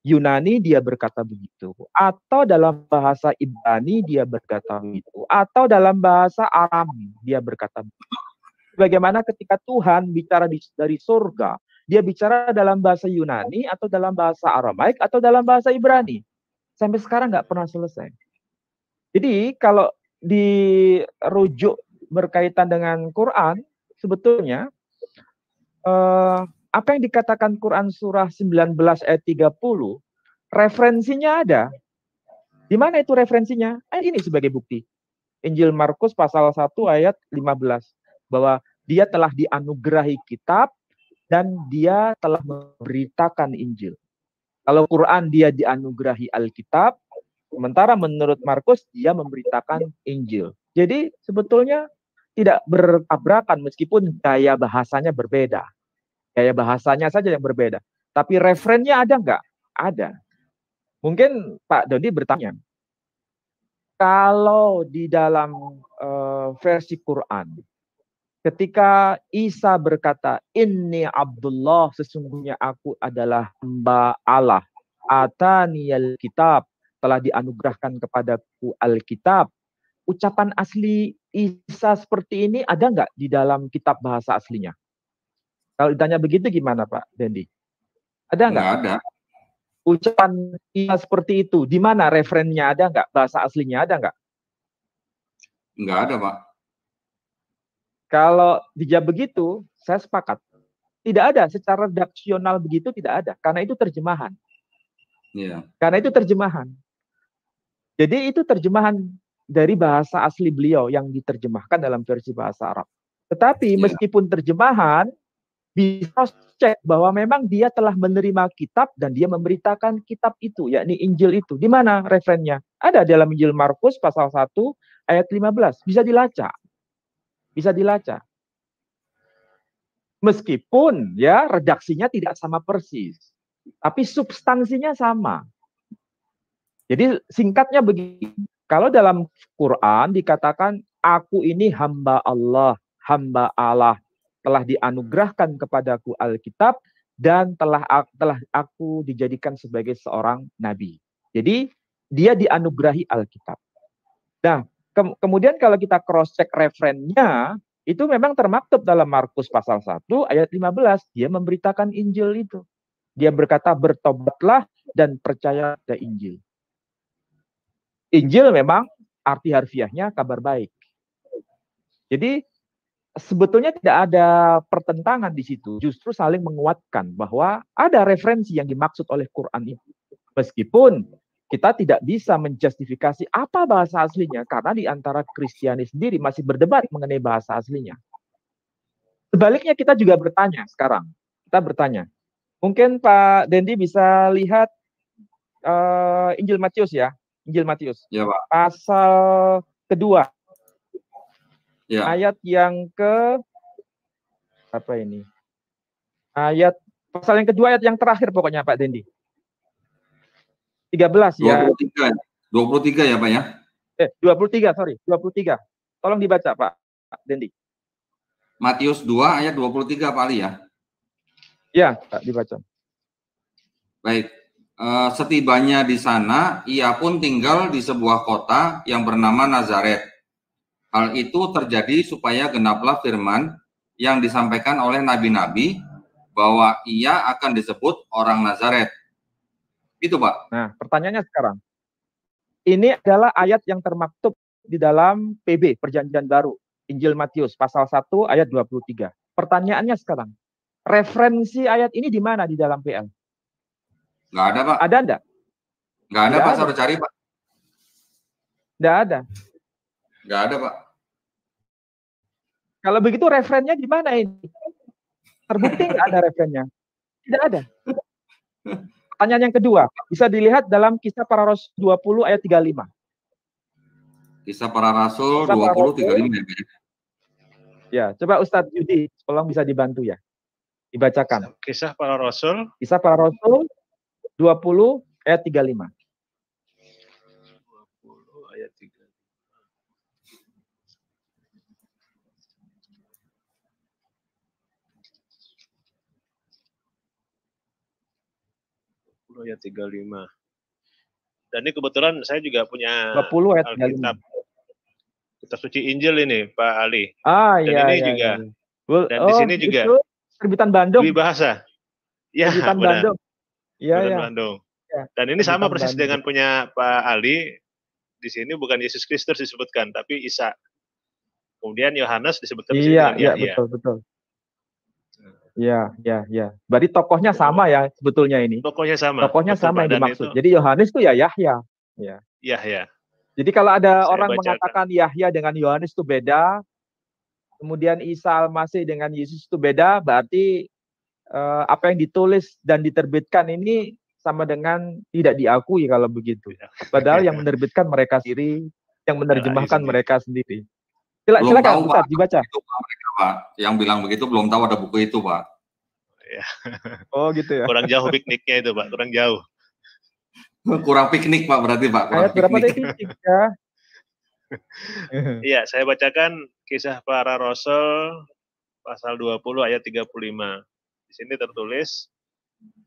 Yunani dia berkata begitu, atau dalam bahasa Ibrani dia berkata begitu, atau dalam bahasa Aram dia berkata begitu. Bagaimana ketika Tuhan bicara dari surga, dia bicara dalam bahasa Yunani atau dalam bahasa Aramaik atau dalam bahasa Ibrani. Sampai sekarang nggak pernah selesai. Jadi kalau dirujuk berkaitan dengan Quran, sebetulnya apa yang dikatakan Quran surah 19 ayat 30, referensinya ada. Di mana itu referensinya? Ini sebagai bukti. Injil Markus pasal 1 ayat 15. Bahwa dia telah dianugerahi kitab, dan dia telah memberitakan Injil. Kalau Quran dia dianugerahi Alkitab, sementara menurut Markus dia memberitakan Injil. Jadi sebetulnya tidak bertabrakan meskipun gaya bahasanya berbeda. Gaya bahasanya saja yang berbeda. Tapi referennya ada nggak? Ada. Mungkin Pak Dodi bertanya, kalau di dalam versi Quran, ketika Isa berkata, Inni Abdullah, sesungguhnya aku adalah hamba Allah. Ataniyal kitab, telah dianugerahkan kepadaku Alkitab. Ucapan asli Isa seperti ini ada nggak di dalam kitab bahasa aslinya? Kalau ditanya begitu gimana Pak Dendi? Ada nggak? Nggak ada. Ucapan Isa seperti itu, di mana referennya ada nggak? Bahasa aslinya ada nggak? Nggak ada, Pak. Kalau dijawab begitu, saya sepakat. Tidak ada, secara redaksional begitu tidak ada. Karena itu terjemahan. Iya. Karena itu terjemahan. Jadi itu terjemahan dari bahasa asli beliau yang diterjemahkan dalam versi bahasa Arab. Tetapi meskipun terjemahan, bisa cek bahwa memang dia telah menerima kitab dan dia memberitakan kitab itu, yakni Injil itu. Di mana referennya? Ada dalam Injil Markus pasal 1 ayat 15. Bisa dilacak. Bisa dilacak. Meskipun ya redaksinya tidak sama persis, tapi substansinya sama. Jadi singkatnya begini, kalau dalam Quran dikatakan aku ini hamba Allah, telah dianugerahkan kepadaku Alkitab dan telah aku dijadikan sebagai seorang nabi. Jadi dia dianugerahi Alkitab. Nah, kemudian kalau kita cross check referennya, itu memang termaktub dalam Markus pasal 1 ayat 15. Dia memberitakan Injil itu. Dia berkata bertobatlah dan percaya pada Injil. Injil memang arti harfiahnya kabar baik. Jadi sebetulnya tidak ada pertentangan di situ, justru saling menguatkan bahwa ada referensi yang dimaksud oleh Quran itu. Meskipun kita tidak bisa menjustifikasi apa bahasa aslinya, karena di antara Kristiani sendiri masih berdebat mengenai bahasa aslinya. Sebaliknya kita juga bertanya sekarang, kita bertanya, mungkin Pak Dendi bisa lihat Injil Matius ya, Injil Matius, ya, Pak. pasal kedua. Ya. Ayat yang ke apa ini? Ayat pasal yang kedua, ayat yang terakhir pokoknya Pak Dendi. 13 ya. 23 ya Pak ya? 23, sorry. 23. Tolong dibaca Pak Dendi. Matius 2 ayat 23 Pak Ali ya? Ya, Pak, dibaca. Baik. Setibanya di sana, ia pun tinggal di sebuah kota yang bernama Nazaret. Hal itu terjadi supaya genaplah firman yang disampaikan oleh nabi-nabi bahwa ia akan disebut orang Nazaret. Itu, Pak. Nah, pertanyaannya sekarang. Ini adalah ayat yang termaktub di dalam PB, Perjanjian Baru. Injil Matius, pasal 1 ayat 23. Pertanyaannya sekarang. Referensi ayat ini di mana di dalam PL? Nggak ada, Pak. Ada enggak? Nggak ada, Pak. Saya udah cari, Pak. Nggak ada. Nggak ada, Pak. Kalau begitu referennya di mana ini? Terbukti nggak ada referennya? Tidak ada. Pertanyaan yang kedua, bisa dilihat dalam Kisah Para Rasul 20 ayat 35. Kisah Para Rasul 20 35 ya. Ya, coba Ustadz Yudi, tolong bisa dibantu ya. Dibacakan. Kisah Para Rasul. Kisah Para Rasul 20 ayat 35. 20 ayat 35. Ayat 35. Dan ini kebetulan saya juga punya 20 ayat Alkitab. Kitab suci Injil ini, Pak Ali. Dan iya, ini iya, juga. Iya. Dan di sini juga terbitan Bandung. Dwi bahasa. Ya, terbitan Bandung. Iya, ya. Bandung. Ya. Dan ini sama Terbitan persis Bandung. dengan punya Pak Ali. Di sini bukan Yesus Kristus disebutkan, tapi Isa. Kemudian Yohanes disebutkan di sini dengan Yahya. Iya, betul. Iya. Berarti tokohnya sama ya sebetulnya ini. Tokohnya sama. Tokohnya betul, sama yang dimaksud. Itu. Jadi Yohanes itu ya Yahya. Ya. Yahya. Jadi kalau ada orang bacakan. mengatakan Yahya dengan Yohanes itu beda, kemudian Isa Al-Masih dengan Yesus itu beda, berarti apa yang ditulis dan diterbitkan ini sama dengan tidak diakui kalau begitu. Padahal yang menerbitkan mereka sendiri, yang menerjemahkan mereka sendiri. Silakan Ustaz dibaca. Itu, Pak. Yang bilang begitu belum tahu ada buku itu, Pak. Ya. Oh gitu ya. Kurang jauh pikniknya itu, Pak. Kurang jauh. Kurang piknik, Pak, berarti, Pak. Kurang Ayat berapa tadi? Iya, saya bacakan Kisah Para Rasul pasal 20 ayat 35. Di sini tertulis,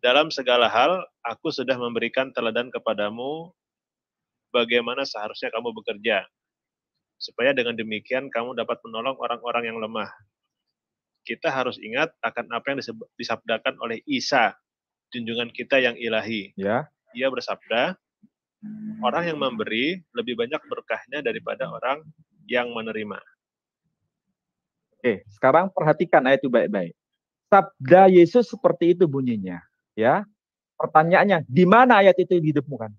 dalam segala hal aku sudah memberikan teladan kepadamu bagaimana seharusnya kamu bekerja, supaya dengan demikian kamu dapat menolong orang-orang yang lemah. Kita harus ingat akan apa yang disabdakan oleh Isa, junjungan kita yang ilahi. Ya. Ia bersabda, orang yang memberi lebih banyak berkahnya daripada orang yang menerima. Oke, sekarang perhatikan ayat itu baik-baik. Sabda Yesus seperti itu bunyinya, ya. Pertanyaannya, di mana ayat itu ditemukan?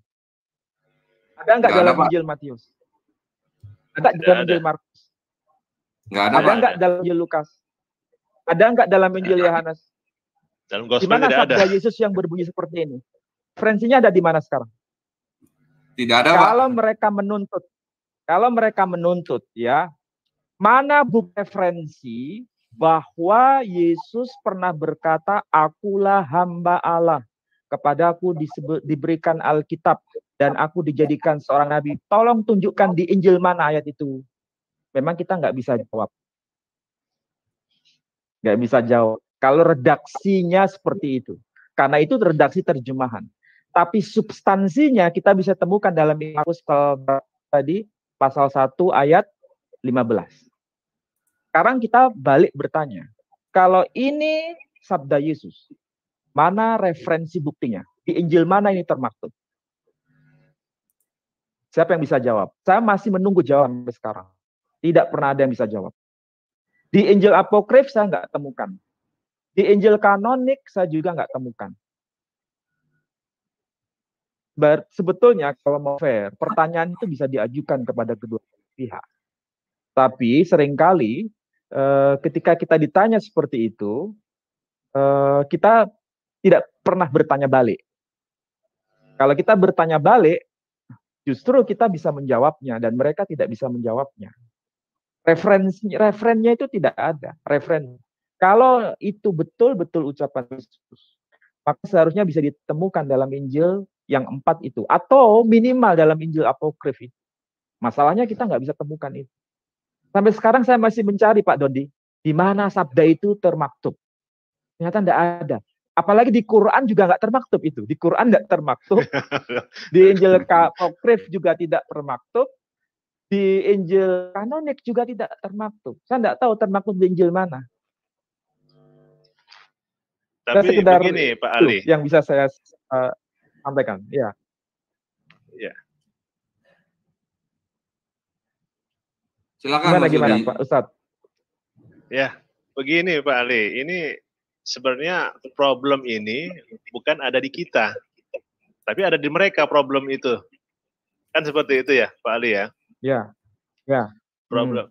Ada nggak dalam Injil Matius? Ada dalam Injil Markus? Ada nggak dalam Injil Lukas? Ada nggak dalam Injil Yohanes? Dalam Gospel di mana tidak sabda ada. Yesus yang berbunyi seperti ini? Referensinya ada di mana sekarang? Tidak ada, Kalau Pak. mereka menuntut, ya, mana bukti referensi bahwa Yesus pernah berkata, akulah hamba Allah, kepadaku diberikan Alkitab, dan aku dijadikan seorang nabi. Tolong tunjukkan di Injil mana ayat itu. Memang kita nggak bisa jawab. Nggak bisa jawab. Kalau redaksinya seperti itu. Karena itu redaksi terjemahan. Tapi substansinya kita bisa temukan dalam Markus tadi, pasal 1 ayat 15. Sekarang kita balik bertanya. Kalau ini sabda Yesus, mana referensi buktinya? Di Injil mana ini termaktub? Siapa yang bisa jawab? Saya masih menunggu jawaban sampai sekarang. Tidak pernah ada yang bisa jawab. Di Injil Apokrif saya nggak temukan. Di Injil kanonik saya juga nggak temukan. Sebetulnya kalau mau fair, pertanyaan itu bisa diajukan kepada kedua pihak. Tapi seringkali ketika kita ditanya seperti itu, kita tidak pernah bertanya balik. Kalau kita bertanya balik, justru kita bisa menjawabnya dan mereka tidak bisa menjawabnya. Referensinya itu tidak ada. Kalau itu betul-betul ucapan Yesus, maka seharusnya bisa ditemukan dalam Injil yang 4 itu. Atau minimal dalam Injil Apokrif itu. Masalahnya kita nggak bisa temukan itu. Sampai sekarang saya masih mencari, Pak Dondi, di mana sabda itu termaktub. Ternyata nggak ada. Apalagi di Quran juga nggak termaktub itu. Di Quran nggak termaktub. Di Injil Apokrif juga tidak termaktub. Di Injil kanonik juga tidak termaktub. Saya nggak tahu termaktub di Injil mana. Tapi begini, Pak Ali. Yang bisa saya sampaikan. Ya. Ya. Silakan gimana Pak Ustadz? Ya, begini Pak Ali. Ini sebenarnya problem ini bukan ada di kita, tapi ada di mereka problem itu. Kan seperti itu ya, Pak Ali ya? Ya. Ya.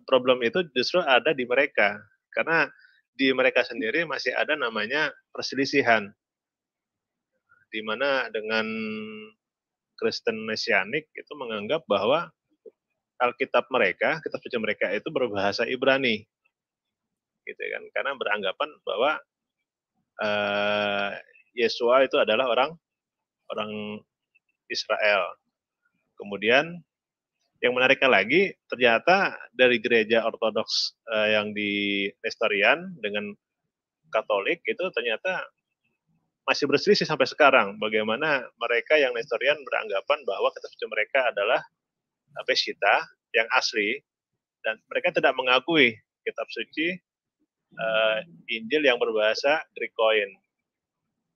Problem itu justru ada di mereka. Karena di mereka sendiri masih ada namanya perselisihan. Di mana dengan Kristen Mesianik itu menganggap bahwa Alkitab mereka, kitab suci mereka itu berbahasa Ibrani. Gitu kan. Karena beranggapan bahwa Yesua itu adalah orang Israel. Kemudian yang menariknya lagi, ternyata dari gereja Ortodoks yang di Nestorian dengan Katolik itu ternyata masih berselisih sampai sekarang. Bagaimana mereka yang Nestorian beranggapan bahwa kitab suci mereka adalah Peshitta yang asli, dan mereka tidak mengakui kitab suci Injil yang berbahasa Greek-Koine.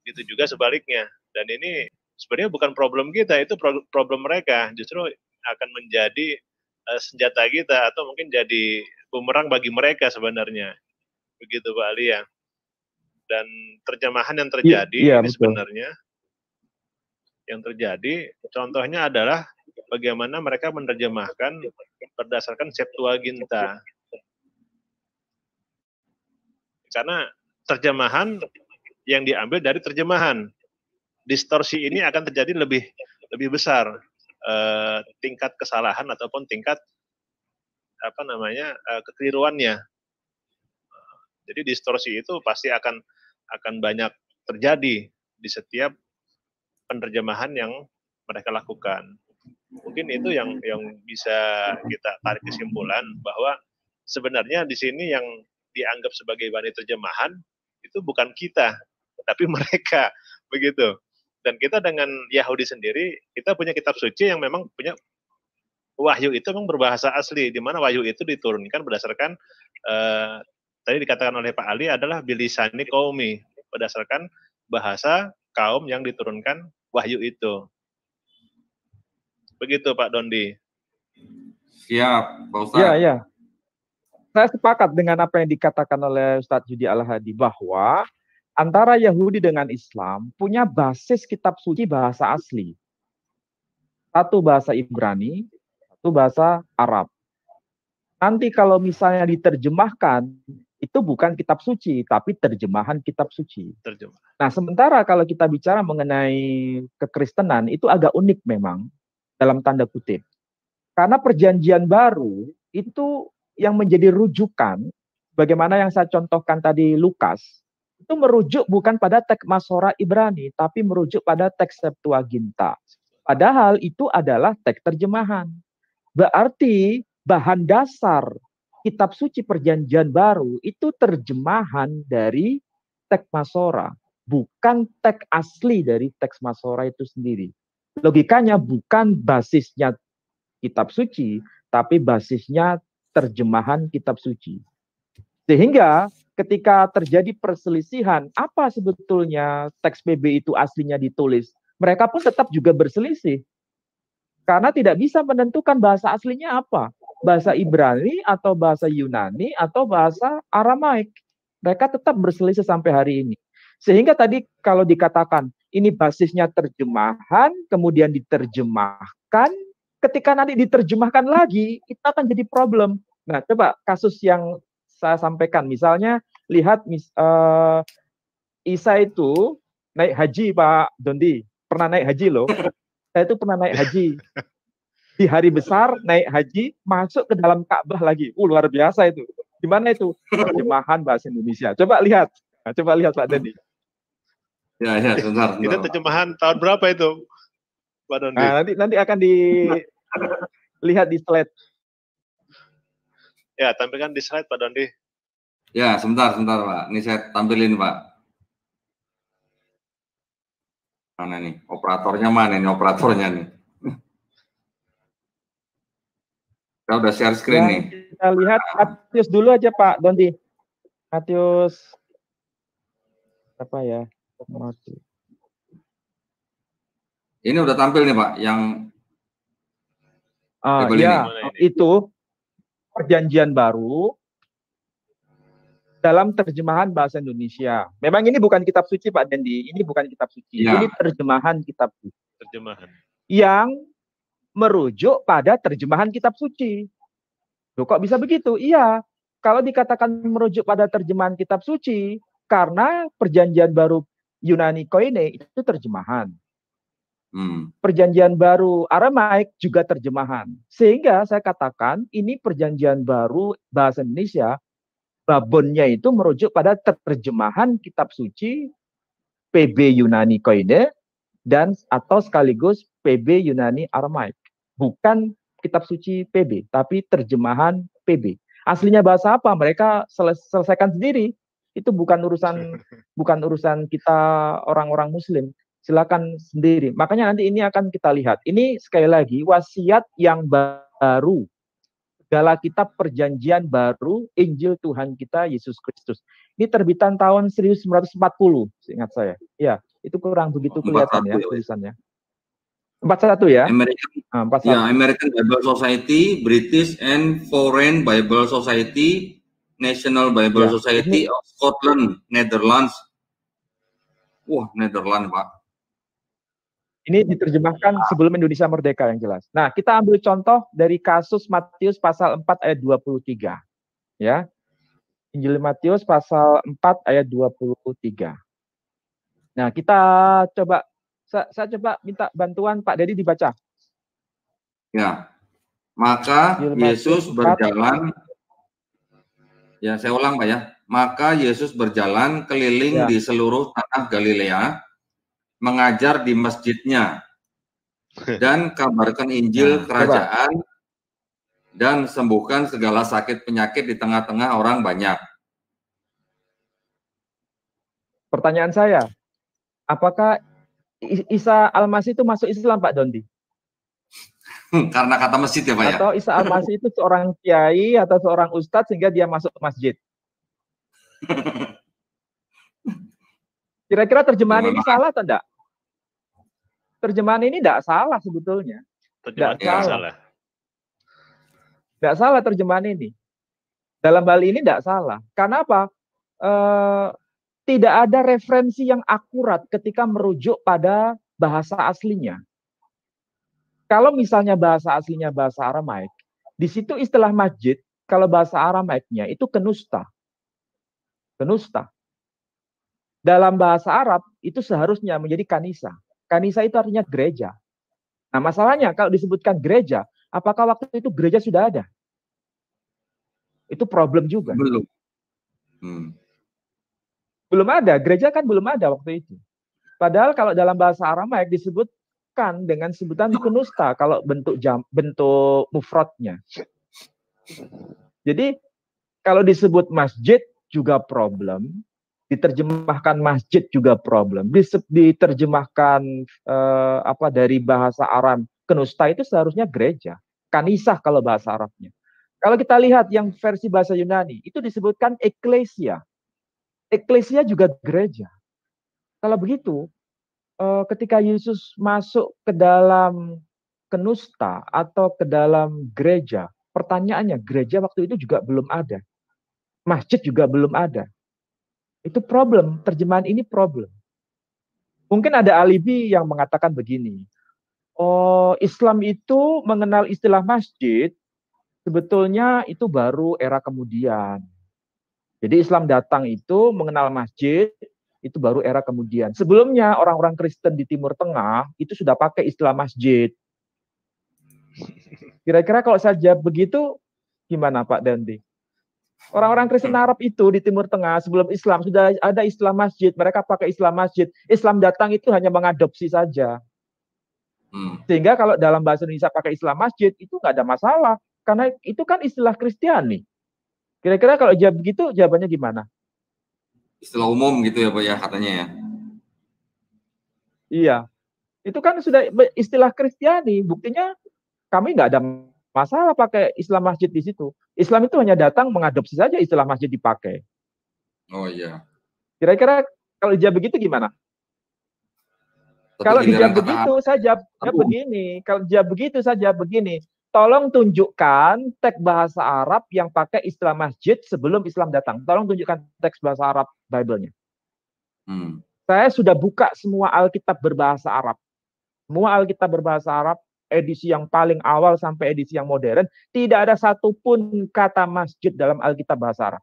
Itu juga sebaliknya. Dan ini sebenarnya bukan problem kita, itu problem mereka. Justru akan menjadi senjata kita atau mungkin jadi bumerang bagi mereka sebenarnya. Begitu Pak Ali ya. Dan terjemahan yang terjadi ini betul. Sebenarnya yang terjadi contohnya adalah bagaimana mereka menerjemahkan berdasarkan Septuaginta. Karena terjemahan yang diambil dari terjemahan. Distorsi ini akan terjadi lebih besar tingkat kesalahan ataupun tingkat kekeliruannya. Jadi distorsi itu pasti akan banyak terjadi di setiap penerjemahan yang mereka lakukan. Mungkin itu yang bisa kita tarik kesimpulan bahwa sebenarnya di sini yang dianggap sebagai bani terjemahan itu bukan kita, tapi mereka, begitu. Dan kita dengan Yahudi sendiri, kita punya kitab suci yang memang punya wahyu itu memang berbahasa asli, di mana wahyu itu diturunkan berdasarkan tadi dikatakan oleh Pak Ali adalah bilisani qaumi, berdasarkan bahasa kaum yang diturunkan wahyu itu. Begitu Pak Dondi. Siap, Pak Ustaz. Ya, ya. Saya sepakat dengan apa yang dikatakan oleh Ustadz Yudi Al-Hadi bahwa antara Yahudi dengan Islam punya basis kitab suci bahasa asli. Satu bahasa Ibrani, satu bahasa Arab. Nanti kalau misalnya diterjemahkan, itu bukan kitab suci, tapi terjemahan kitab suci. Nah, sementara kalau kita bicara mengenai kekristenan, itu agak unik memang, dalam tanda kutip. Karena perjanjian baru itu yang menjadi rujukan, bagaimana yang saya contohkan tadi Lukas, itu merujuk bukan pada teks Masorah Ibrani, tapi merujuk pada teks Septuaginta. Padahal itu adalah teks terjemahan. Berarti bahan dasar kitab suci perjanjian baru itu terjemahan dari teks Masorah, bukan teks asli dari teks Masorah itu sendiri. Logikanya bukan basisnya kitab suci, tapi basisnya terjemahan kitab suci. Sehingga ketika terjadi perselisihan, apa sebetulnya teks PB itu aslinya ditulis, mereka pun tetap juga berselisih. Karena tidak bisa menentukan bahasa aslinya apa. Bahasa Ibrani atau bahasa Yunani atau bahasa Aramaik. Mereka tetap berselisih sampai hari ini. Sehingga tadi kalau dikatakan ini basisnya terjemahan, kemudian diterjemahkan, ketika nanti diterjemahkan lagi, itu akan jadi problem. Nah, coba kasus yang saya sampaikan. Misalnya, lihat Isa itu naik haji, Pak Dondi. Pernah naik haji loh. Saya itu pernah naik haji. Di hari besar, naik haji, masuk ke dalam Ka'bah lagi. Luar biasa itu. Di mana itu? Terjemahan bahasa Indonesia. Coba lihat. Nah, coba lihat, Pak Dondi. Ya, sebentar. Itu terjemahan tahun berapa itu? Nah, nanti akan dilihat di slide. Ya, tampilkan di slide Pak Dondi. Ya, sebentar Pak. Ini saya tampilin Pak. Mana nih? Operatornya mana nih? Operatornya nih. Kita udah share screen nih. Kita lihat Matius dulu aja Pak Dondi. Matius apa ya? Matius. Ini udah tampil nih Pak, yang ya, itu perjanjian baru dalam terjemahan bahasa Indonesia. Memang ini bukan kitab suci Pak Dendi, ini bukan kitab suci. Ya. Ini terjemahan kitab suci. Terjemahan. Yang merujuk pada terjemahan kitab suci. Loh, kok bisa begitu? Iya, kalau dikatakan merujuk pada terjemahan kitab suci, karena perjanjian baru Yunani Koine itu terjemahan. Perjanjian baru Aramaik juga terjemahan. Sehingga saya katakan ini perjanjian baru bahasa Indonesia, babonnya itu merujuk pada terjemahan kitab suci PB Yunani Koine dan atau sekaligus PB Yunani Aramaik. Bukan kitab suci PB, tapi terjemahan PB. Aslinya bahasa apa? Mereka selesaikan sendiri. Itu bukan urusan kita orang-orang Muslim. Silakan sendiri. Makanya nanti ini akan kita lihat. Ini sekali lagi wasiat yang baru. Segala kitab perjanjian baru Injil Tuhan kita Yesus Kristus. Ini terbitan tahun 1940, seingat saya. Ya, itu kurang begitu kelihatan ya tulisannya. 41 ya? American Bible Society, British and Foreign Bible Society, National Bible Society of Scotland, Netherlands. Wah, Netherlands, Pak. Ini diterjemahkan sebelum Indonesia merdeka yang jelas. Nah, kita ambil contoh dari kasus Matius pasal 4 ayat 23. Ya. Injil Matius pasal 4 ayat 23. Nah, kita coba, saya coba minta bantuan Pak Dedi dibaca. Ya, maka Yesus berjalan, ya saya ulang Pak ya, maka Yesus berjalan keliling di seluruh tanah Galilea, mengajar di masjidnya, dan kabarkan Injil kerajaan, dan sembuhkan segala sakit penyakit di tengah-tengah orang banyak. Pertanyaan saya, apakah Isa Al-Masih itu masuk Islam Pak Dondi? Karena kata masjid ya Pak ya? Atau Isa Al-Masih itu seorang kiai atau seorang ustadz sehingga dia masuk masjid? Kira-kira terjemahan ini salah atau enggak? Terjemahan ini enggak salah sebetulnya. Enggak salah. Enggak salah terjemahan ini. Dalam hal ini enggak salah. Karena apa? Tidak ada referensi yang akurat ketika merujuk pada bahasa aslinya. Kalau misalnya bahasa aslinya bahasa Aramaik, di situ istilah masjid, kalau bahasa Aramaiknya itu kenusta. Kenusta. Dalam bahasa Arab itu seharusnya menjadi kanisa. Kanisa itu artinya gereja. Nah, masalahnya kalau disebutkan gereja, apakah waktu itu gereja sudah ada? Itu problem juga. Belum. Belum ada, gereja kan belum ada waktu itu. Padahal kalau dalam bahasa Aramaik disebutkan dengan sebutan kenusta kalau bentuk mufradnya. Jadi kalau disebut masjid juga problem, diterjemahkan masjid juga problem, diterjemahkan dari bahasa Aram kenusta itu seharusnya gereja, kanisah kalau bahasa Arabnya. Kalau kita lihat yang versi bahasa Yunani itu disebutkan eklesia. Eklesia juga gereja. Kalau begitu, ketika Yesus masuk ke dalam kenusta atau ke dalam gereja, pertanyaannya, gereja waktu itu juga belum ada. Masjid juga belum ada. Itu problem, terjemahan ini problem. Mungkin ada alibi yang mengatakan begini, oh Islam itu mengenal istilah masjid, sebetulnya itu baru era kemudian. Jadi Islam datang itu mengenal masjid, itu baru era kemudian. Sebelumnya orang-orang Kristen di Timur Tengah itu sudah pakai istilah masjid. Kira-kira kalau saja begitu, gimana Pak Dandi? Orang-orang Kristen Arab itu di Timur Tengah sebelum Islam sudah ada istilah masjid, mereka pakai istilah masjid. Islam datang itu hanya mengadopsi saja. Sehingga kalau dalam bahasa Indonesia pakai istilah masjid itu nggak ada masalah, karena itu kan istilah Kristiani. Kira-kira kalau jawab begitu, jawabannya gimana? Istilah umum gitu ya Pak ya katanya ya. Iya, itu kan sudah istilah Kristiani. Buktinya kami nggak ada masalah pakai istilah masjid di situ. Islam itu hanya datang mengadopsi saja istilah masjid dipakai. Oh iya. Kira-kira kalau dijawab begitu gimana? Kalau dijawab begitu, saya jawabnya begini. Kalau dijawab begitu, saya jawab begini. Tolong tunjukkan teks bahasa Arab yang pakai istilah masjid sebelum Islam datang. Tolong tunjukkan teks bahasa Arab Bible-nya. Saya sudah buka semua Alkitab berbahasa Arab. Semua Alkitab berbahasa Arab, edisi yang paling awal sampai edisi yang modern, tidak ada satupun kata masjid dalam Alkitab bahasa Arab.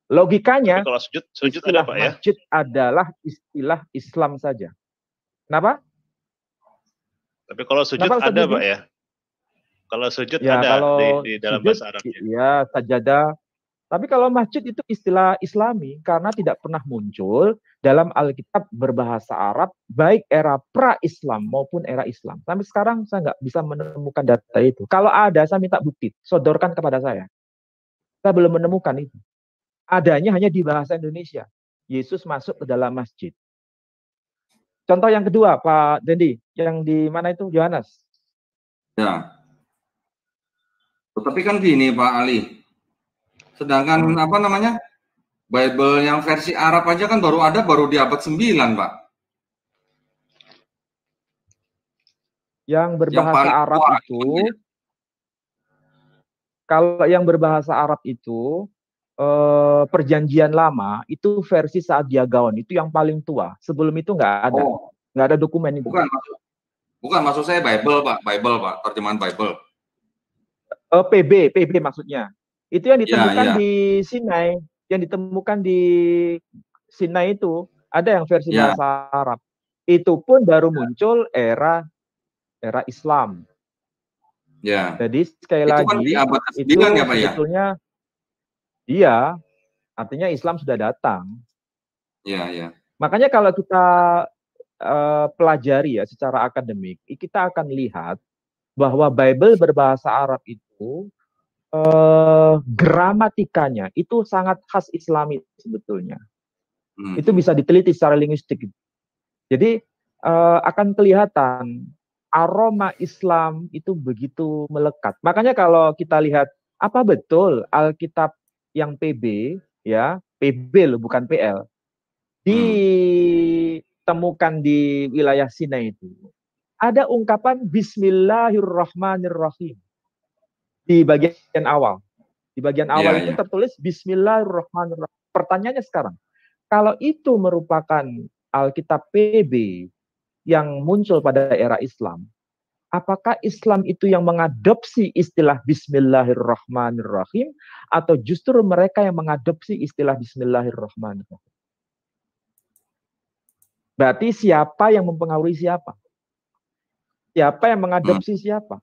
Logikanya, kalau sujud ada Pak ya? Masjid adalah istilah Islam saja. Kenapa? Tapi kalau sujud ada Pak ya? Kalau sujud ya, ada kalau di dalam sujud, bahasa Arab. Ya, sajadah. Tapi kalau masjid itu istilah Islami karena tidak pernah muncul dalam Alkitab berbahasa Arab baik era pra-Islam maupun era Islam. Sampai sekarang saya nggak bisa menemukan data itu. Kalau ada, saya minta bukti, sodorkan kepada saya. Saya belum menemukan itu. Adanya hanya di bahasa Indonesia. Yesus masuk ke dalam masjid. Contoh yang kedua, Pak Dendi, yang di mana itu? Yohanes. Ya. Tapi kan gini Pak Ali. Sedangkan apa namanya? Bible yang versi Arab aja kan baru di abad 9, Pak. Yang berbahasa Arab itu, kalau yang berbahasa Arab itu, Perjanjian Lama itu versi saat dia gaon, itu yang paling tua. Sebelum itu nggak ada. Nggak ada dokumen itu. Bukan, maksud saya Bible, Pak. Bible, Pak. Terjemahan Bible. PB maksudnya. Itu yang ditemukan di Sinai, yang ditemukan di Sinai itu Ada yang versi Ya. bahasa Arab. Itu pun baru muncul era Islam. Ya. Jadi sekali Itu lagi kan di abad ke-9 itu ya, Pak, ya? sebetulnya iya, artinya Islam sudah datang. Iya. Makanya kalau kita pelajari ya secara akademik, kita akan lihat bahwa Bible berbahasa Arab itu gramatikanya itu sangat khas Islami sebetulnya. Itu bisa diteliti secara linguistik. Jadi akan kelihatan aroma Islam itu begitu melekat. Makanya kalau kita lihat apa betul Alkitab yang PB ya, PB loh bukan PL, ditemukan di wilayah Sinai itu. Ada ungkapan Bismillahirrahmanirrahim di bagian awal. Di bagian awal itu tertulis Bismillahirrahmanirrahim. Pertanyaannya sekarang, kalau itu merupakan Alkitab PB yang muncul pada era Islam, apakah Islam itu yang mengadopsi istilah Bismillahirrahmanirrahim atau justru mereka yang mengadopsi istilah Bismillahirrahmanirrahim? Berarti siapa yang mempengaruhi siapa? Siapa yang mengadopsi siapa?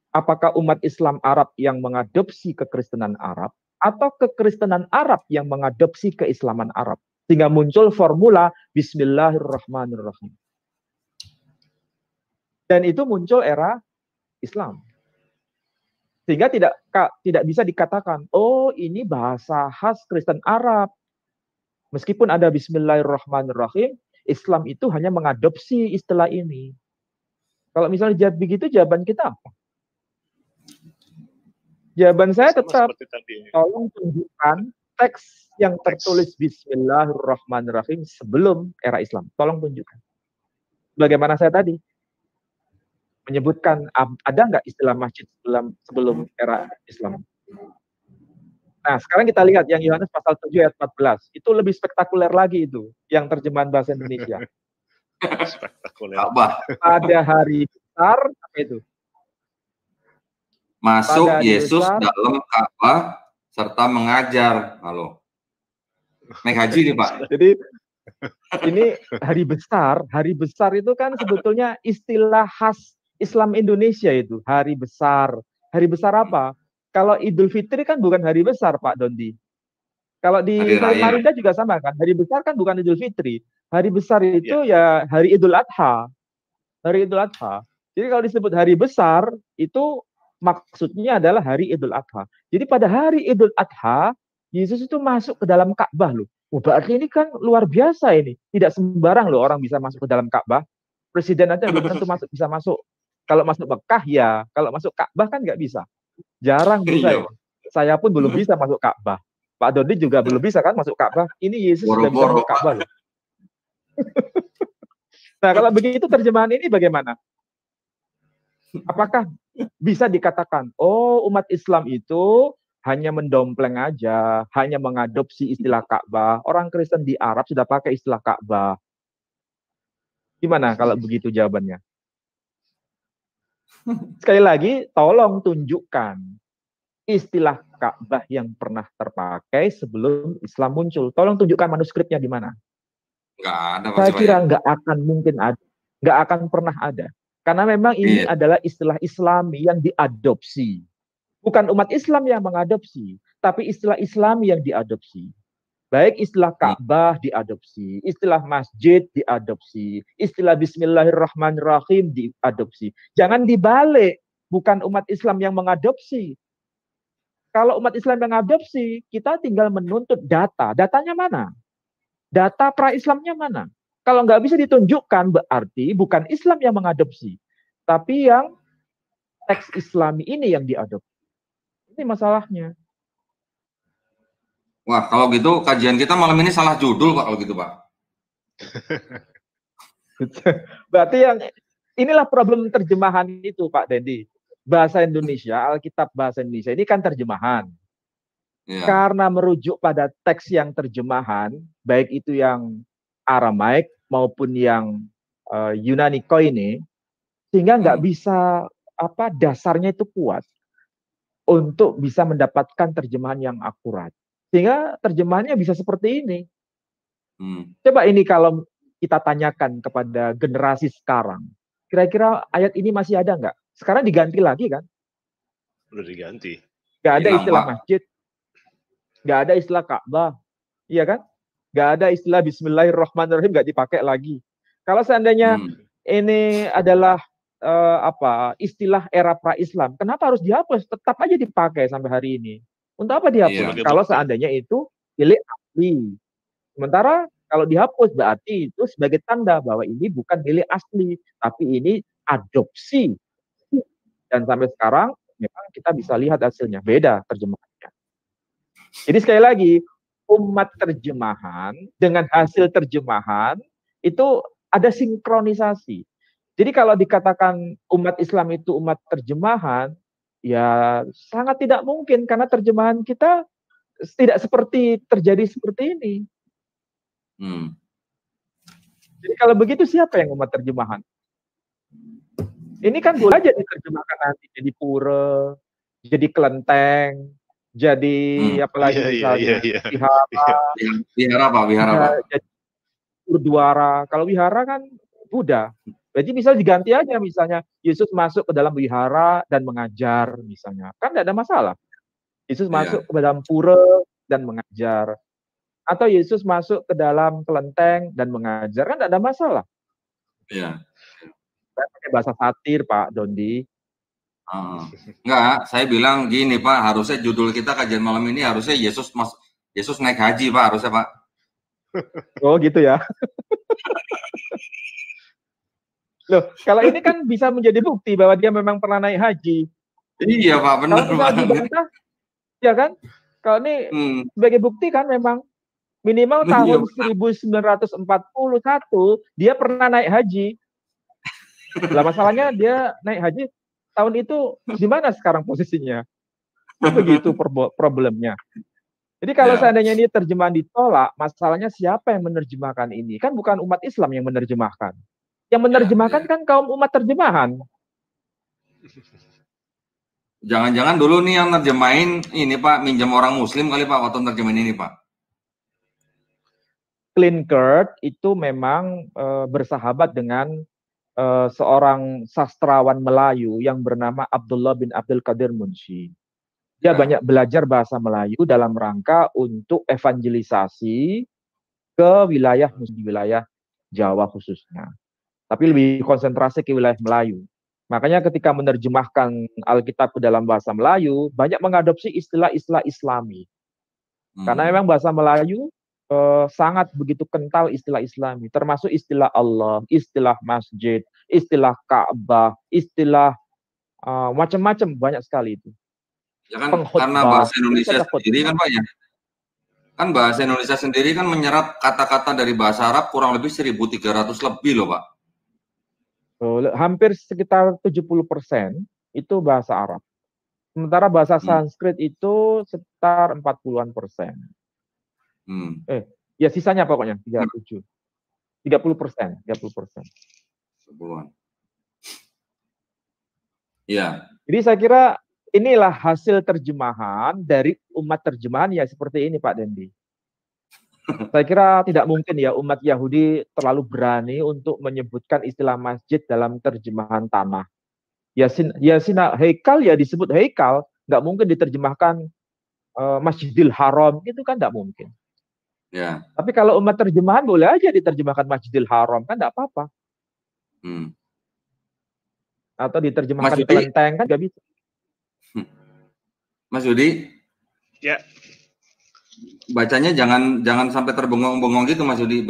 Apakah umat Islam Arab yang mengadopsi kekristenan Arab atau kekristenan Arab yang mengadopsi keislaman Arab? Sehingga muncul formula Bismillahirrahmanirrahim. Dan itu muncul era Islam. Sehingga tidak bisa dikatakan, oh ini bahasa khas Kristen Arab. Meskipun ada Bismillahirrahmanirrahim, Islam itu hanya mengadopsi istilah ini. Kalau misalnya begitu, jawaban kita apa? Jawaban saya tetap, tolong tunjukkan teks yang tertulis Bismillahirrahmanirrahim sebelum era Islam. Tolong tunjukkan. Bagaimana saya tadi menyebutkan, ada nggak istilah masjid sebelum era Islam? Nah, sekarang kita lihat yang Yohanes pasal 7 ayat 14. Itu lebih spektakuler lagi itu, yang terjemahan bahasa Indonesia. Spektakuler. Pada hari besar, apa itu? Masuk Yesus dalam Ka'bah serta mengajar. Halo. Naik haji nih, Pak. Jadi ini hari besar itu kan sebetulnya istilah khas Islam Indonesia itu, hari besar. Hari besar apa? Kalau Idul Fitri kan bukan hari besar, Pak Dondi. Kalau di Samarinda juga sama kan, hari besar kan bukan Idul Fitri. Hari besar itu ya hari Idul Adha. Hari Idul Adha. Jadi kalau disebut hari besar itu maksudnya adalah hari Idul Adha. Jadi pada hari Idul Adha, Yesus itu masuk ke dalam Ka'bah loh. Oh, berarti ini kan luar biasa ini. Tidak sembarang loh orang bisa masuk ke dalam Ka'bah. Presiden aja belum tentu bisa masuk. Kalau masuk Mekah ya, kalau masuk Ka'bah kan nggak bisa. Jarang bisa. Saya pun belum bisa masuk Ka'bah. Pak Dodi juga belum bisa kan masuk Ka'bah. Ini Yesus sudah bisa masuk Ka'bah loh. Nah, kalau begitu terjemahan ini bagaimana? Apakah bisa dikatakan, oh umat Islam itu hanya mendompleng aja, hanya mengadopsi istilah Ka'bah. Orang Kristen di Arab sudah pakai istilah Ka'bah. Gimana kalau begitu jawabannya? Sekali lagi, tolong tunjukkan istilah Ka'bah yang pernah terpakai sebelum Islam muncul. Tolong tunjukkan manuskripnya di mana. Nggak ada. Saya kira nggak akan mungkin ada. Nggak akan pernah ada. Karena memang ini adalah istilah Islami yang diadopsi. Bukan umat Islam yang mengadopsi, tapi istilah Islami yang diadopsi. Baik istilah Ka'bah diadopsi, istilah masjid diadopsi, istilah Bismillahirrahmanirrahim diadopsi. Jangan dibalik, bukan umat Islam yang mengadopsi. Kalau umat Islam yang mengadopsi, kita tinggal menuntut data. Datanya mana? Data pra-Islamnya mana? Kalau nggak bisa ditunjukkan, berarti bukan Islam yang mengadopsi, tapi yang teks Islami ini yang diadopsi. Ini masalahnya. Wah, kalau gitu kajian kita malam ini salah judul, Pak, kalau gitu, Pak. Berarti yang inilah problem terjemahan itu, Pak Dendi. Bahasa Indonesia, Alkitab bahasa Indonesia ini kan terjemahan. Ya. Karena merujuk pada teks yang terjemahan, baik itu yang Aramaik maupun yang Yunani Koine, sehingga nggak bisa dasarnya itu kuat untuk bisa mendapatkan terjemahan yang akurat. Sehingga terjemahannya bisa seperti ini. Coba ini kalau kita tanyakan kepada generasi sekarang, kira-kira ayat ini masih ada nggak? Sekarang diganti lagi kan? Udah diganti. Nggak ada istilah masjid, nggak ada istilah Ka'bah, iya kan? Nggak ada istilah Bismillahirrahmanirrahim, nggak dipakai lagi. Kalau seandainya ini adalah istilah era pra-Islam, kenapa harus dihapus? Tetap aja dipakai sampai hari ini. Untuk apa dihapus? Kalau seandainya itu milik asli. Sementara kalau dihapus berarti itu sebagai tanda bahwa ini bukan milik asli, tapi ini adopsi. Dan sampai sekarang memang kita bisa lihat hasilnya, beda terjemahannya. Jadi sekali lagi, umat terjemahan dengan hasil terjemahan itu ada sinkronisasi. Jadi kalau dikatakan umat Islam itu umat terjemahan, ya sangat tidak mungkin karena terjemahan kita tidak terjadi seperti ini. Jadi kalau begitu siapa yang umat terjemahan? Ini kan boleh aja diterjemahkan nanti jadi pura, jadi kelenteng, jadi apalagi misalnya wihara apa? Jadi urduara. Kalau wihara kan Buddha. Jadi misalnya diganti aja, misalnya Yesus masuk ke dalam wihara dan mengajar misalnya, kan tidak ada masalah. Yesus masuk ke dalam pura dan mengajar. Atau Yesus masuk ke dalam kelenteng dan mengajar, kan tidak ada masalah. Iya. Saya pakai bahasa satir, Pak Dondi. Enggak, saya bilang gini, Pak, harusnya judul kita kajian malam ini harusnya Yesus naik haji, Pak, harusnya, Pak. Oh, gitu ya. Loh, kalau ini kan bisa menjadi bukti bahwa dia memang pernah naik haji. Iya, Pak, benar, Pak. Ya kan? Kalau ini sebagai bukti kan memang minimal tahun 1941 dia pernah naik haji. Lah masalahnya dia naik haji tahun itu di mana sekarang posisinya? Begitu problemnya. Jadi kalau seandainya ini terjemahan ditolak, masalahnya siapa yang menerjemahkan ini? Kan bukan umat Islam yang menerjemahkan. Yang menerjemahkan kan kaum umat terjemahan. Jangan-jangan dulu nih yang nerjemahin ini, Pak, minjem orang Muslim kali, Pak, waktu nerjemahin ini, Pak. Klinkert itu memang bersahabat dengan seorang sastrawan Melayu yang bernama Abdullah bin Abdul Qadir Munshi. Dia banyak belajar bahasa Melayu dalam rangka untuk evangelisasi ke wilayah Jawa khususnya. Tapi lebih konsentrasi ke wilayah Melayu. Makanya ketika menerjemahkan Alkitab ke dalam bahasa Melayu, banyak mengadopsi istilah-istilah Islami. Karena memang bahasa Melayu sangat begitu kental istilah Islami, termasuk istilah Allah, istilah masjid, istilah Ka'bah, istilah macam-macam, banyak sekali itu. Ya kan, karena bahasa Indonesia sendiri kan, Pak, ya. Kan bahasa Indonesia sendiri kan menyerap kata-kata dari bahasa Arab kurang lebih 1.300 lebih loh, Pak. Hampir sekitar 70% itu bahasa Arab. Sementara bahasa Sanskrit itu sekitar 40-an persen. Ya sisanya pokoknya 30%. 30%. Iya. Jadi saya kira inilah hasil terjemahan dari umat terjemahan ya seperti ini, Pak Dendi. Saya kira tidak mungkin ya umat Yahudi terlalu berani untuk menyebutkan istilah masjid dalam terjemahan tanah. Heikal ya disebut heikal, nggak mungkin diterjemahkan Masjidil Haram, itu kan nggak mungkin. Ya. Tapi kalau umat terjemahan boleh aja diterjemahkan Masjidil Haram, kan nggak apa-apa. Atau diterjemahkan kelenteng, kan nggak bisa. Mas Yudi? Ya. Bacanya jangan sampai terbengong-bengong gitu, Mas Yudi.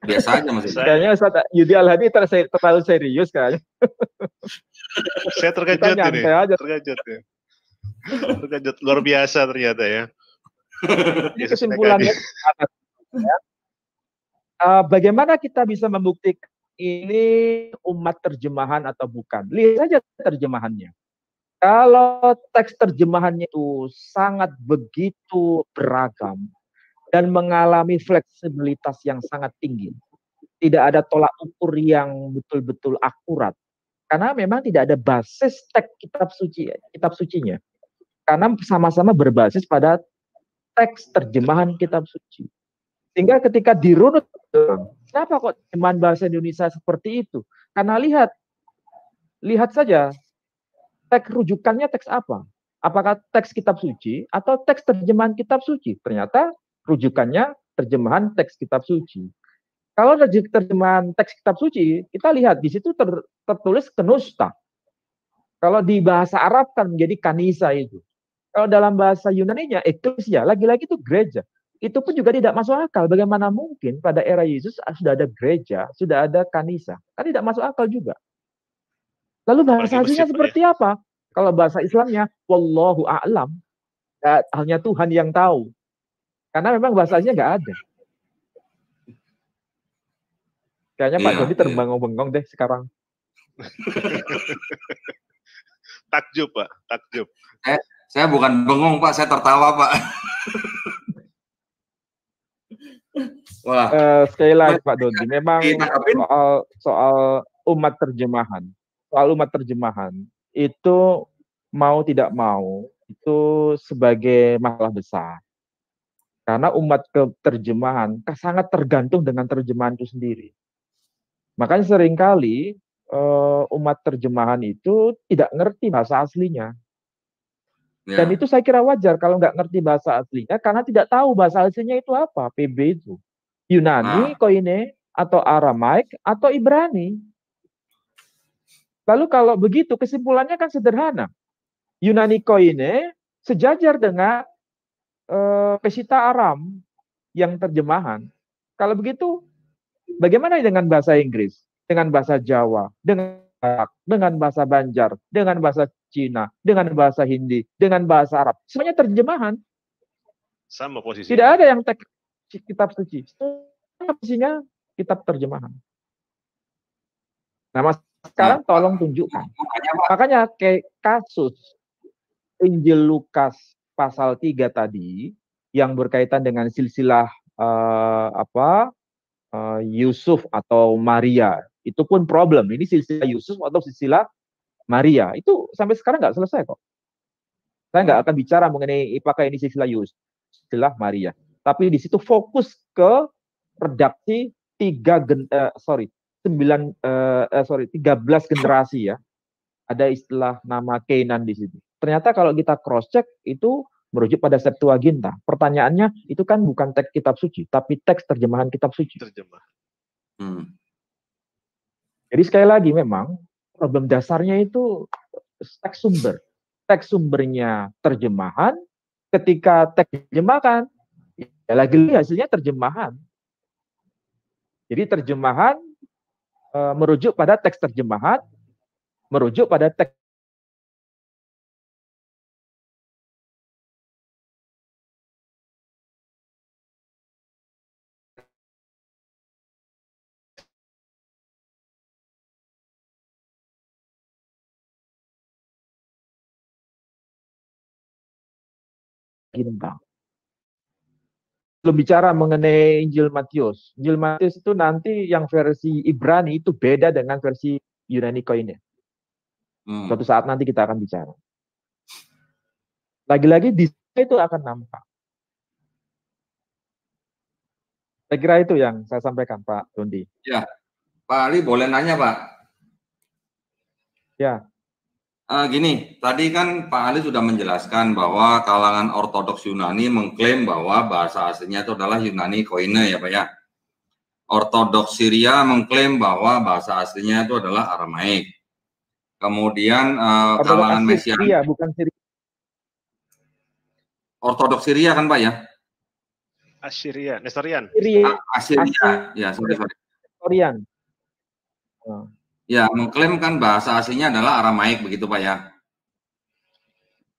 Biasa aja, Mas Yudi. Kayaknya Ustaz Yudi Al-Hadi terlalu serius kayaknya. Saya terkejut ini. Terkejut luar biasa ternyata ya. Ini kesimpulannya bagaimana kita bisa membuktikan ini umat terjemahan atau bukan? Lihat saja terjemahannya. Kalau teks terjemahannya itu sangat begitu beragam dan mengalami fleksibilitas yang sangat tinggi, tidak ada tolak ukur yang betul-betul akurat, karena memang tidak ada basis teks kitab sucinya, karena sama-sama berbasis pada teks terjemahan kitab suci. Sehingga ketika dirunut, kenapa kok terjemahan bahasa Indonesia seperti itu? Karena lihat saja teks rujukannya teks apa? Apakah teks kitab suci atau teks terjemahan kitab suci? Ternyata rujukannya terjemahan teks kitab suci. Kalau terjemahan teks kitab suci, kita lihat di situ tertulis kenusta. Kalau di bahasa Arab kan menjadi kanisa itu. Kalau dalam bahasa Yunani-nya eklesia, lagi-lagi itu gereja. Itu pun juga tidak masuk akal. Bagaimana mungkin pada era Yesus sudah ada gereja, sudah ada kanisa? Kan tidak masuk akal juga. Lalu bahasa aslinya seperti apa? Kalau bahasa Islamnya, wallahu a'lam. Hanya Tuhan yang tahu. Karena memang bahasa aslinya nggak ada. Kayaknya Pak Dodi terbengong-bengong deh sekarang. Takjub, Pak. Takjub. Saya bukan bengong, Pak. Saya tertawa, Pak. Wah. Sekali lagi Pak Dodi, memang soal umat terjemahan. Soal umat terjemahan itu mau tidak mau itu sebagai masalah besar. Karena umat terjemahan sangat tergantung dengan terjemahan itu sendiri. Makanya seringkali umat terjemahan itu tidak ngerti bahasa aslinya. Ya. Dan itu saya kira wajar kalau nggak ngerti bahasa aslinya karena tidak tahu bahasa aslinya itu apa, PB itu. Yunani, Koine, atau Aramaik, atau Ibrani. Lalu kalau begitu kesimpulannya kan sederhana. Yunani Koine sejajar dengan Pesita Aram yang terjemahan. Kalau begitu, bagaimana dengan bahasa Inggris, dengan bahasa Jawa, dengan bahasa Banjar, dengan bahasa Cina, dengan bahasa Hindi, dengan bahasa Arab? Semuanya terjemahan. Sama posisi. Tidak ada yang teks kitab suci. Posisinya kitab terjemahan. Nah, Mas, sekarang tolong tunjukkan. Makanya kayak kasus Injil Lukas pasal 3 tadi yang berkaitan dengan silsilah Yusuf atau Maria, itu pun problem. Ini silsilah Yusuf atau silsilah Maria, itu sampai sekarang nggak selesai kok. Saya nggak akan bicara mengenai apakah ini silsilah Yusuf, silsilah Maria. Tapi di situ fokus ke redaksi 13 generasi ya. Ada istilah nama Kenan di situ. Ternyata kalau kita cross check itu merujuk pada Septuaginta. Pertanyaannya itu kan bukan teks kitab suci, tapi teks terjemahan kitab suci. Jadi sekali lagi memang problem dasarnya itu teks sumber. Teks sumbernya terjemahan, ketika teks terjemahkan, ya lagi-lagi hasilnya terjemahan. Jadi terjemahan merujuk pada teks terjemahan, merujuk pada teks Ginta. Belum bicara mengenai Injil Matius. Injil Matius itu nanti yang versi Ibrani itu beda dengan versi Yunani Koine. Suatu saat nanti kita akan bicara. Lagi-lagi di itu akan nampak. Saya kira itu yang saya sampaikan, Pak Dondi. Ya, Pak Ali boleh nanya, Pak? Ya. Gini, tadi kan Pak Ali sudah menjelaskan bahwa kalangan Ortodoks Yunani mengklaim bahwa bahasa aslinya itu adalah Yunani Koine ya Pak ya. Ortodoks Syria mengklaim bahwa bahasa aslinya itu adalah Aramaik. Kemudian kalangan Mesianik. Syria, bukan Syria. Ortodoks Syria kan Pak ya? Assyria, Nestorian. Assyria, ya sorry. Nestorian. Ya, mengklaim kan bahasa aslinya adalah Aramaik begitu Pak ya.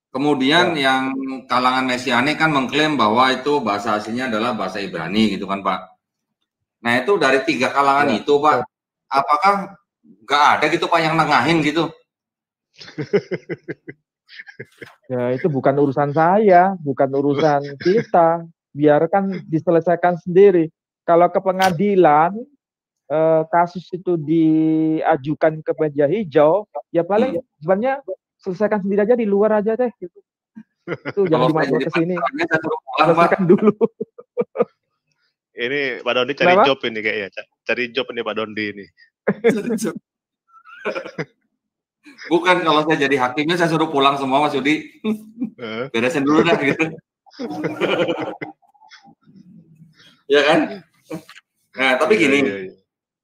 Kemudian yang kalangan Mesianik kan mengklaim bahwa itu bahasa aslinya adalah bahasa Ibrani gitu kan Pak. Nah itu dari 3 kalangan itu Pak, apakah nggak ada gitu Pak yang nengahin gitu? Ya itu bukan urusan saya, bukan urusan kita. Biarkan diselesaikan sendiri. Kalau ke pengadilan, kasus itu diajukan ke meja hijau, ya paling sebenarnya selesaikan sendiri aja di luar aja deh. Gitu. Itu jangan dimasuk ke sini. Selesaikan dulu. Ini Pak Dondi cari Kenapa? job ini kayaknya. Cari job ini Pak Dondi ini. Bukan, kalau saya jadi hakimnya saya suruh pulang semua Mas Yudi. Beresin dulu dah gitu. Ya kan? Nah, tapi gini.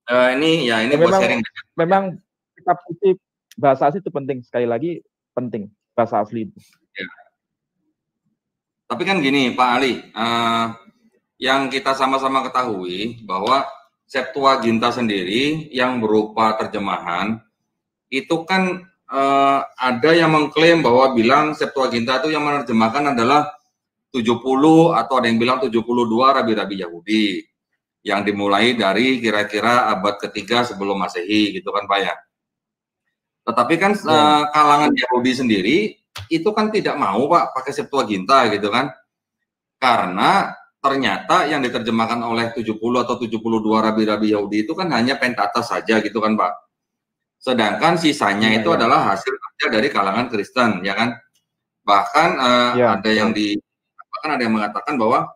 Ini buat sharing. Memang kitab suci bahasa asli itu penting, sekali lagi penting bahasa asli itu. Ya. Tapi kan gini Pak Ali, yang kita sama-sama ketahui bahwa Septuaginta sendiri yang berupa terjemahan itu kan ada yang mengklaim bahwa bilang Septuaginta itu yang menerjemahkan adalah 70 atau ada yang bilang 72 rabi-rabi Yahudi yang dimulai dari kira-kira abad ketiga sebelum Masehi gitu kan Pak ya. Tetapi kan kalangan Yahudi sendiri itu kan tidak mau Pak pakai Septuaginta gitu kan. Karena ternyata yang diterjemahkan oleh 70 atau 72 rabi-rabi Yahudi itu kan hanya Pentatos saja gitu kan Pak. Sedangkan sisanya itu adalah hasil kerja dari kalangan Kristen ya kan. Bahkan ada yang mengatakan bahwa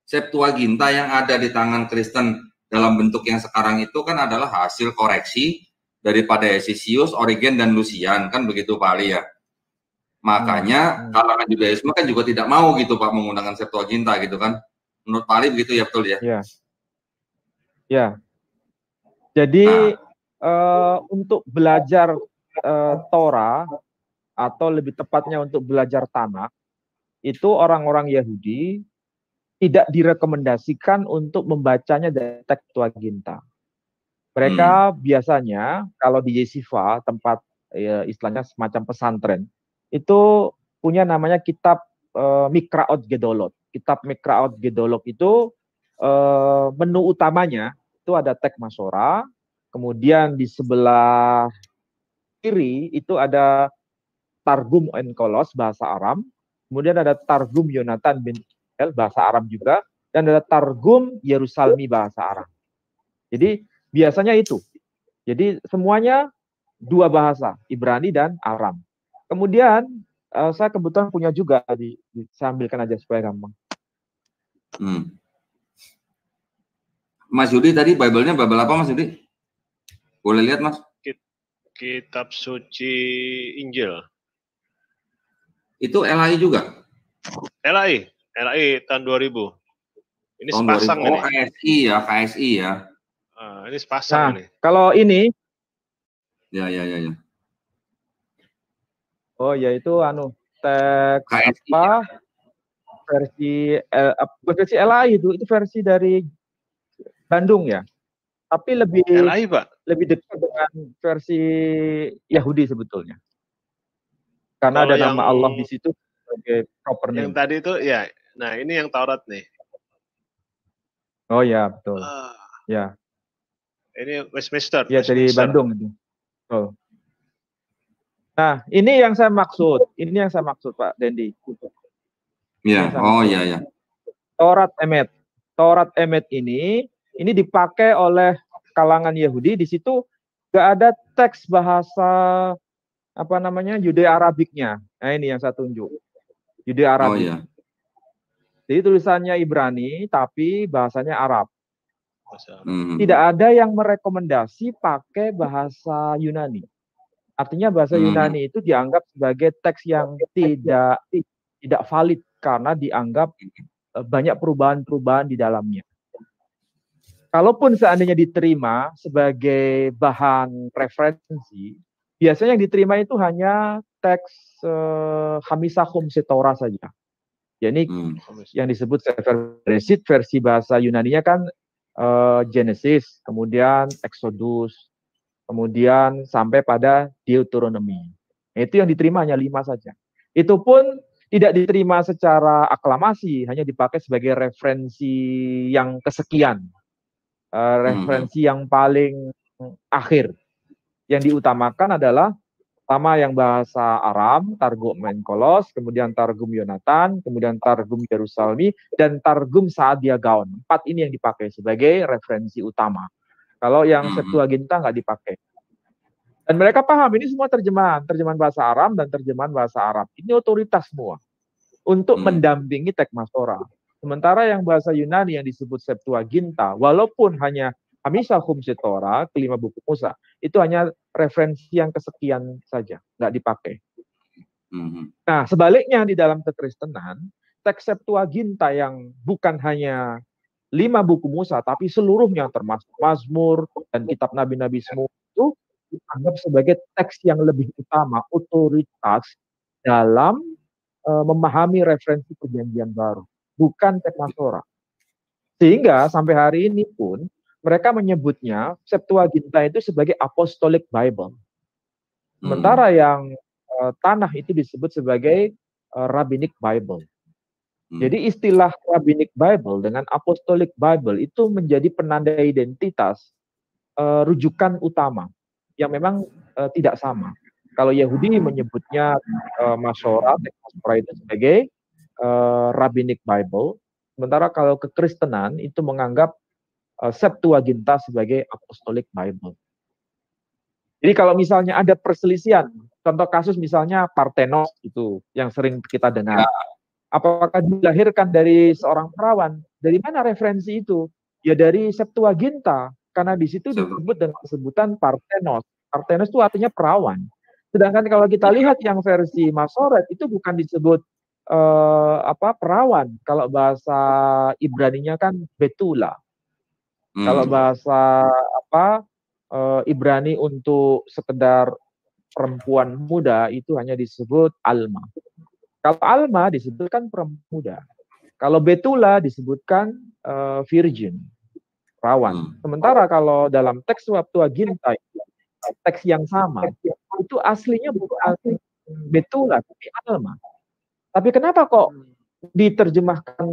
Septuaginta yang ada di tangan Kristen dalam bentuk yang sekarang itu kan adalah hasil koreksi daripada Hesisius, Origen, dan Lucian kan begitu Pak Ali ya. Makanya kalangan Judaisme kan juga tidak mau gitu Pak menggunakan Septuaginta gitu kan. Menurut Pak Ali begitu ya, betul ya? Ya. Jadi untuk belajar Torah atau lebih tepatnya untuk belajar Tanakh itu orang-orang Yahudi tidak direkomendasikan untuk membacanya dari teks Septuaginta. Mereka biasanya kalau di Yeshiva, tempat istilahnya semacam pesantren, itu punya namanya kitab Mikraot Gedolot. Kitab Mikraot Gedolot itu menu utamanya itu ada teks Masorah, kemudian di sebelah kiri itu ada Targum Onkelos bahasa Aram, kemudian ada Targum Yonatan bin bahasa Aram juga, dan ada Targum Yerusalmi bahasa Aram. Jadi biasanya itu. Jadi semuanya dua bahasa, Ibrani dan Aram. Kemudian saya kebetulan punya juga, saya ambilkan aja supaya gampang. Mas Yudi tadi Bible-nya Bible apa Mas Yudi? Boleh lihat Mas? Kitab suci Injil. Itu LAI juga? LAI tahun 2000. Ini tahun sepasang 2000. Oh, ini. KSI ya. Ini sepasang ini. Kalau ini Ya. Oh ya, itu teks KSI, apa? Versi LAI itu versi dari Bandung ya. Tapi lebih LAI, Pak. Lebih dekat dengan versi Yahudi sebetulnya. Karena kalau ada nama Allah di situ sebagai proper name. Yang tadi itu ya. Nah, ini yang Taurat nih. Oh ya, betul. Ya. Ini Westminster. Ya, dari Bandung itu. Oh. Nah, ini yang saya maksud. Ini yang saya maksud, Pak Dendi. Iya. Oh iya. Taurat Emet. Taurat Emet ini dipakai oleh kalangan Yahudi. Di situ nggak ada teks bahasa Yudea-Arabiknya. Nah, ini yang saya tunjuk. Yudea-Arabik. Oh iya. Jadi tulisannya Ibrani, tapi bahasanya Arab. Tidak ada yang merekomendasi pakai bahasa Yunani. Artinya bahasa Yunani itu dianggap sebagai teks yang tidak valid karena dianggap banyak perubahan-perubahan di dalamnya. Kalaupun seandainya diterima sebagai bahan referensi, biasanya yang diterima itu hanya teks Hamisahum Setorah saja. Jadi yang disebut Sefer Bereshit, versi bahasa Yunaninya kan Genesis, kemudian Exodus, kemudian sampai pada Deuteronomy. Itu yang diterima hanya 5 saja. Itu pun tidak diterima secara aklamasi, hanya dipakai sebagai referensi yang kesekian. Referensi yang paling akhir. Yang diutamakan adalah pertama yang bahasa Aram, Targum Onkelos, kemudian Targum Yonatan, kemudian Targum Yerusalmi, dan Targum Saadia Gaon. 4 ini yang dipakai sebagai referensi utama. Kalau yang Septuaginta nggak dipakai. Dan mereka paham ini semua terjemahan bahasa Aram dan terjemahan bahasa Arab. Ini otoritas semua untuk mendampingi teks Masorah. Sementara yang bahasa Yunani yang disebut Septuaginta, walaupun hanya Hamisha Khumsi Torah, kelima buku Musa, itu hanya referensi yang kesekian saja, nggak dipakai. Nah, sebaliknya di dalam kekristenan, teks Septuaginta yang bukan hanya 5 buku Musa, tapi seluruhnya termasuk Mazmur dan kitab nabi-nabi semua itu dianggap sebagai teks yang lebih utama, otoritas dalam memahami referensi perjanjian baru, bukan teks Masorah. Sehingga sampai hari ini pun mereka menyebutnya Septuaginta itu sebagai Apostolic Bible. Sementara yang tanah itu disebut sebagai Rabbinic Bible. Jadi istilah Rabbinic Bible dengan Apostolic Bible itu menjadi penanda identitas rujukan utama yang memang tidak sama. Kalau Yahudi menyebutnya Masorah, teks Masorah itu sebagai Rabbinic Bible, sementara kalau kekristenan itu menganggap Septuaginta sebagai Apostolic Bible. Jadi kalau misalnya ada perselisihan, contoh kasus misalnya Parthenos itu yang sering kita dengar. Apakah dilahirkan dari seorang perawan? Dari mana referensi itu? Ya dari Septuaginta, karena di situ disebut dengan sebutan Parthenos. Parthenos itu artinya perawan. Sedangkan kalau kita lihat yang versi Masoret itu bukan disebut perawan. Kalau bahasa Ibraninya kan Betula. Kalau bahasa Ibrani untuk sekedar perempuan muda itu hanya disebut Alma. Kalau Alma disebutkan perempuan muda. Kalau Betula disebutkan virgin, perawan. Sementara kalau dalam teks Septuaginta, teks yang sama, itu aslinya bukan Betula, tapi Alma. Tapi kenapa kok diterjemahkan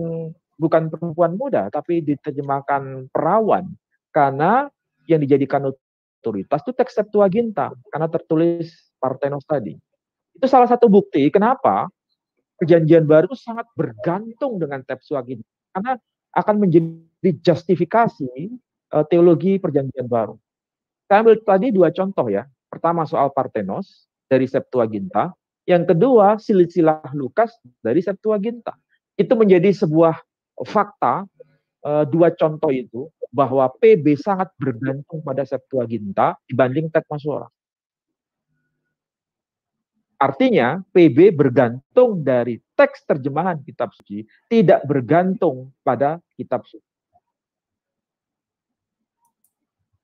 bukan perempuan muda, tapi diterjemahkan perawan? Karena yang dijadikan otoritas itu teks Septuaginta, karena tertulis Parthenos tadi. Itu salah satu bukti kenapa Perjanjian Baru itu sangat bergantung dengan teks Septuaginta, karena akan menjadi justifikasi teologi Perjanjian Baru. Saya ambil tadi 2 contoh ya. Pertama soal Parthenos dari Septuaginta, yang kedua silsilah Lukas dari Septuaginta. Itu menjadi sebuah fakta, 2 contoh itu, bahwa PB sangat bergantung pada Septuaginta dibanding teks Masorah. Artinya PB bergantung dari teks terjemahan kitab suci, tidak bergantung pada kitab suci.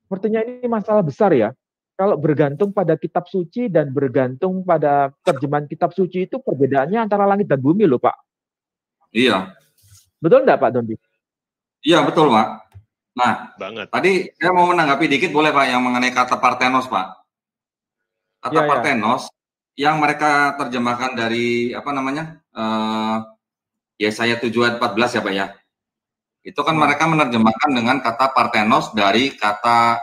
Sepertinya ini masalah besar ya. Kalau bergantung pada kitab suci dan bergantung pada terjemahan kitab suci itu perbedaannya antara langit dan bumi loh Pak. Iya. Betul enggak Pak Dondi? Iya betul Pak. Nah, tadi saya mau menanggapi dikit boleh Pak yang mengenai kata Parthenos Pak. Kata Parthenos yang mereka terjemahkan dari apa namanya? Yesaya 7 ayat 14 ya Pak ya. Itu kan mereka menerjemahkan dengan kata Parthenos dari kata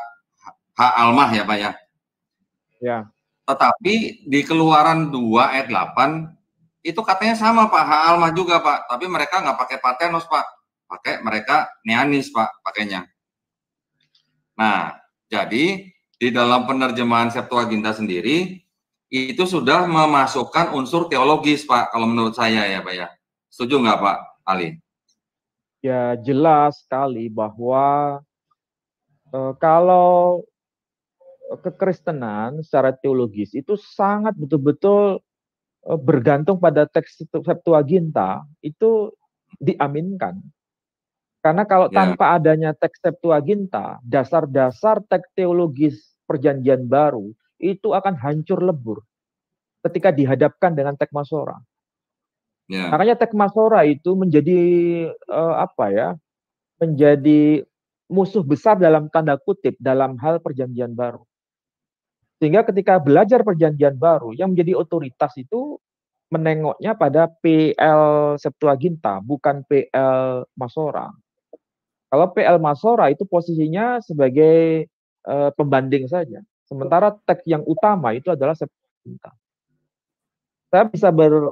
Ha-Almah ya Pak ya. Ya. Tetapi di Keluaran 2 ayat 8 itu katanya sama Pak, Ha-Almah juga Pak. Tapi mereka nggak pakai Parthenos Pak. Pakai mereka Neanis Pak pakainya. Nah, jadi di dalam penerjemahan Septuaginta sendiri itu sudah memasukkan unsur teologis Pak, kalau menurut saya ya Pak ya. Setuju nggak Pak Ali? Ya jelas sekali bahwa kalau kekristenan secara teologis itu sangat betul-betul bergantung pada teks Septuaginta itu diaminkan. Karena kalau tanpa adanya teks Septuaginta, dasar-dasar teks teologis Perjanjian Baru itu akan hancur lebur ketika dihadapkan dengan teks Masorah. Makanya teks Masorah itu menjadi menjadi musuh besar dalam tanda kutip dalam hal Perjanjian Baru. Sehingga ketika belajar Perjanjian Baru, yang menjadi otoritas itu menengoknya pada PL Septuaginta, bukan PL Masorah. Kalau PL Masorah itu posisinya sebagai pembanding saja. Sementara teks yang utama itu adalah Septuaginta. Saya bisa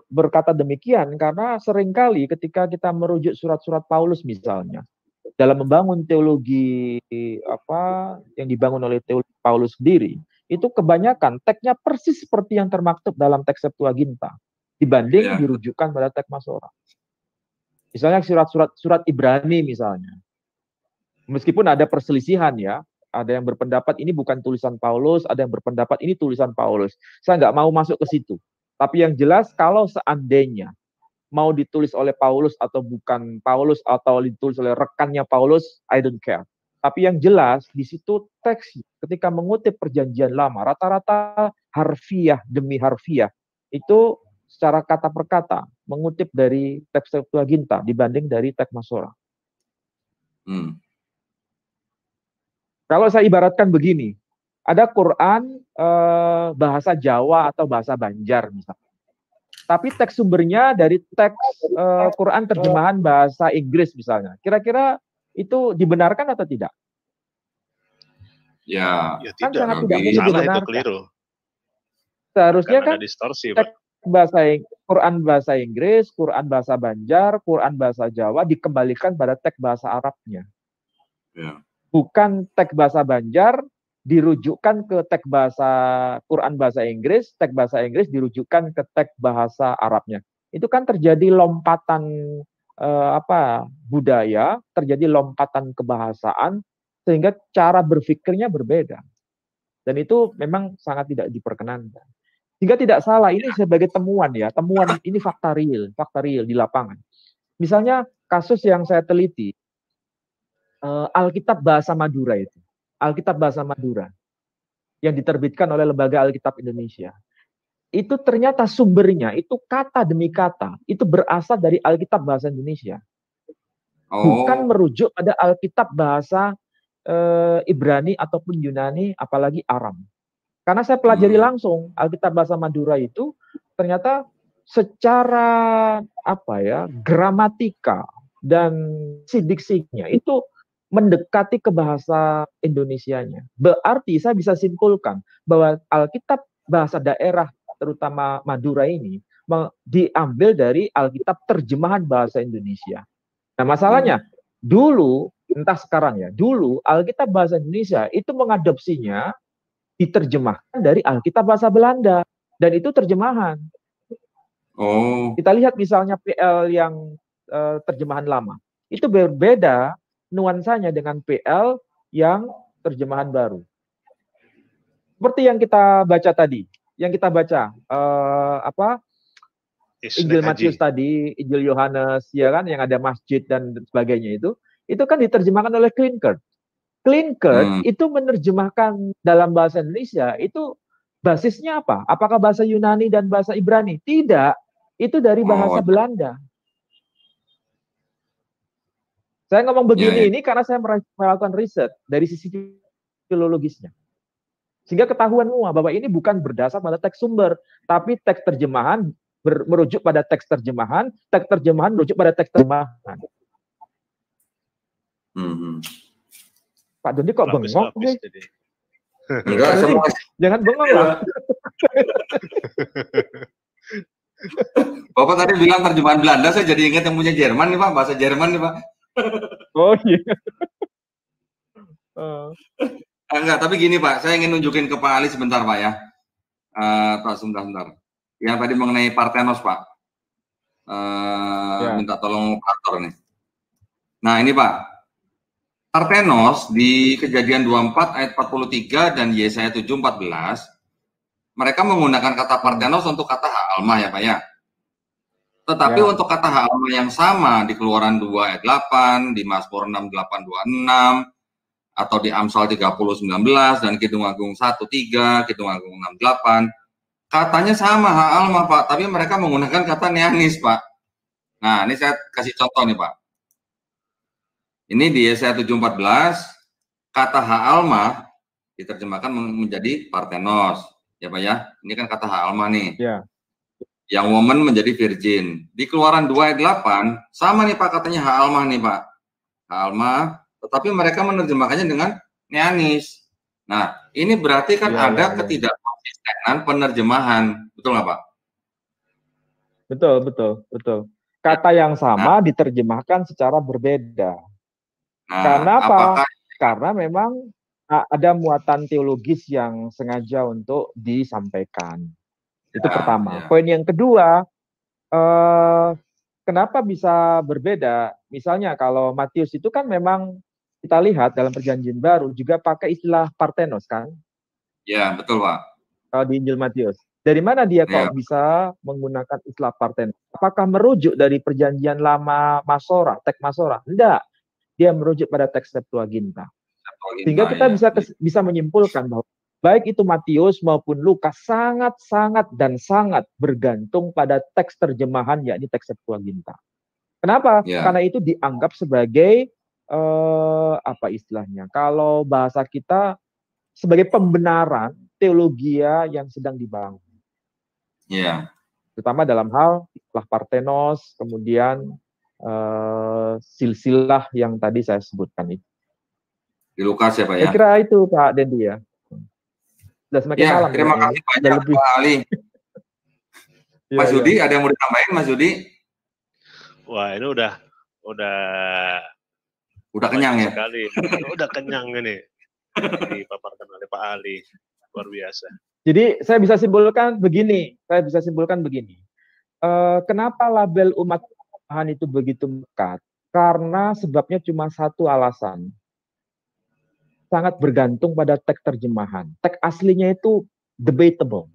berkata demikian karena seringkali ketika kita merujuk surat-surat Paulus misalnya, dalam membangun teologi yang dibangun oleh teologi Paulus sendiri, itu kebanyakan teksnya persis seperti yang termaktub dalam teks Septuaginta dibanding dirujukan pada teks Masorah. Misalnya surat Ibrani misalnya. Meskipun ada perselisihan ya, ada yang berpendapat ini bukan tulisan Paulus, ada yang berpendapat ini tulisan Paulus. Saya nggak mau masuk ke situ. Tapi yang jelas kalau seandainya mau ditulis oleh Paulus atau bukan Paulus atau ditulis oleh rekannya Paulus, I don't care. Tapi yang jelas di situ teks ketika mengutip perjanjian lama rata-rata harfiah demi harfiah itu secara kata per kata mengutip dari teks Septuaginta dibanding dari teks Masorah. Kalau saya ibaratkan begini, ada Quran bahasa Jawa atau bahasa Banjar misalnya. Tapi teks sumbernya dari teks Quran terjemahan bahasa Inggris misalnya. Kira-kira itu dibenarkan atau tidak? Ya, kan tidak. sangat tidak mungkin dibenarkan. Itu keliru. Seharusnya kan distorsi, teks Quran bahasa Inggris, Quran bahasa Banjar, Quran bahasa Jawa dikembalikan pada teks bahasa Arabnya. Ya. Bukan teks bahasa Banjar dirujukkan ke teks bahasa Quran bahasa Inggris, teks bahasa Inggris dirujukkan ke teks bahasa Arabnya. Itu kan terjadi lompatan budaya, terjadi lompatan kebahasaan sehingga cara berpikirnya berbeda. Dan itu memang sangat tidak diperkenankan. Sehingga tidak salah ini sebagai temuan ya, temuan ini fakta real di lapangan. Misalnya kasus yang saya teliti Alkitab Bahasa Madura itu. Alkitab Bahasa Madura yang diterbitkan oleh Lembaga Alkitab Indonesia. Itu ternyata sumbernya, itu kata demi kata, itu berasal dari Alkitab Bahasa Indonesia. Bukan merujuk pada Alkitab Bahasa Ibrani ataupun Yunani, apalagi Aram. Karena saya pelajari langsung Alkitab Bahasa Madura itu ternyata secara gramatika dan diksinya itu mendekati ke bahasa Indonesianya. Berarti saya bisa simpulkan bahwa Alkitab bahasa daerah terutama Madura ini diambil dari Alkitab terjemahan bahasa Indonesia. Nah, masalahnya dulu, entah sekarang ya, dulu Alkitab bahasa Indonesia itu mengadopsinya diterjemahkan dari Alkitab bahasa Belanda dan itu terjemahan. Kita lihat misalnya PL yang terjemahan lama. Itu berbeda nuansanya dengan PL yang terjemahan baru. Seperti yang kita baca tadi, Injil Matius tadi, Injil Yohanes, ya kan, yang ada masjid dan sebagainya itu kan diterjemahkan oleh Klinkert. Klinkert itu menerjemahkan dalam bahasa Indonesia itu basisnya apa? Apakah bahasa Yunani dan bahasa Ibrani? Tidak, itu dari bahasa Belanda. Saya ngomong begini ini karena saya melakukan riset dari sisi filologisnya. Sehingga ketahuan semua bahwa ini bukan berdasar pada teks sumber, tapi teks terjemahan merujuk pada teks terjemahan merujuk pada teks terjemahan. Pak Doni kok bengong? Enggak, semua. Jangan bengong lah. Bapak tadi bilang terjemahan Belanda, saya jadi ingat yang punya Jerman nih Pak, bahasa Jerman nih Pak. Oh iya. Enggak, tapi gini Pak, saya ingin nunjukin ke Pak Ali sebentar Pak ya. Sebentar. Yang tadi mengenai Parthenos Pak. Minta tolong operator nih. Nah ini Pak. Parthenos di Kejadian 24 ayat 43 dan Yesaya 7:14, mereka menggunakan kata Parthenos untuk kata Ha'alma ya Pak ya. Tetapi untuk kata Ha'alma yang sama di Keluaran 2 ayat 8, di Mazmur 6:8-26, atau di Amsal 30:19 dan Kidung Agung 1:3, Kidung Agung 6:8, katanya sama Ha'alma Pak, tapi mereka menggunakan kata neanis Pak. Nah ini saya kasih contoh nih Pak. Ini di Yesaya 7:14, kata Ha'alma diterjemahkan menjadi Parthenos, ya Pak ya. Ini kan kata Ha'alma nih. Ya. Yang woman menjadi virgin. Di Keluaran 2 ayat 8, sama nih Pak katanya Ha'alma nih Pak. Ha'alma, tetapi mereka menerjemahkannya dengan neanis. Nah, ini berarti kan ada ketidakkonsistenan penerjemahan. Betul nggak Pak? Betul. Kata yang sama diterjemahkan secara berbeda. Karena apa? Karena memang ada muatan teologis yang sengaja untuk disampaikan. Itu pertama. Poin yang kedua, kenapa bisa berbeda? Misalnya kalau Matius itu kan memang kita lihat dalam Perjanjian Baru juga pakai istilah Parthenos kan? Ya, betul Pak. Kalau di Injil Matius. Dari mana dia Ya. kok bisa menggunakan istilah Parthenos? Apakah merujuk dari Perjanjian Lama Masora, teks Masora? Tidak. Dia merujuk pada teks Septuaginta. Sehingga kita bisa menyimpulkan bahwa baik itu Matius maupun Lukas sangat-sangat dan sangat bergantung pada teks terjemahan, yakni teks Septuaginta. Kenapa? Ya. Karena itu dianggap sebagai apa istilahnya? Kalau bahasa kita sebagai pembenaran teologia yang sedang dibangun. Ya. Terutama dalam hal istilah Parthenos, kemudian silsilah yang tadi saya sebutkan itu. Di Lukas ya Pak ya? Saya kira itu Pak Dendi ya. Sudah semakin ya, malam. Terima kasih banyak Pak Ali. Mas Yudi, ada yang mau ditambahin Mas Yudi? Wah, ini udah kenyang ya? Sekali. Udah kenyang ini. Dipaparkan oleh Pak Ali. Luar biasa. Jadi saya bisa simpulkan begini. Kenapa label umat Tuhan itu begitu melekat? Karena sebabnya cuma satu alasan. Sangat bergantung pada teks terjemahan. Teks aslinya itu debatable.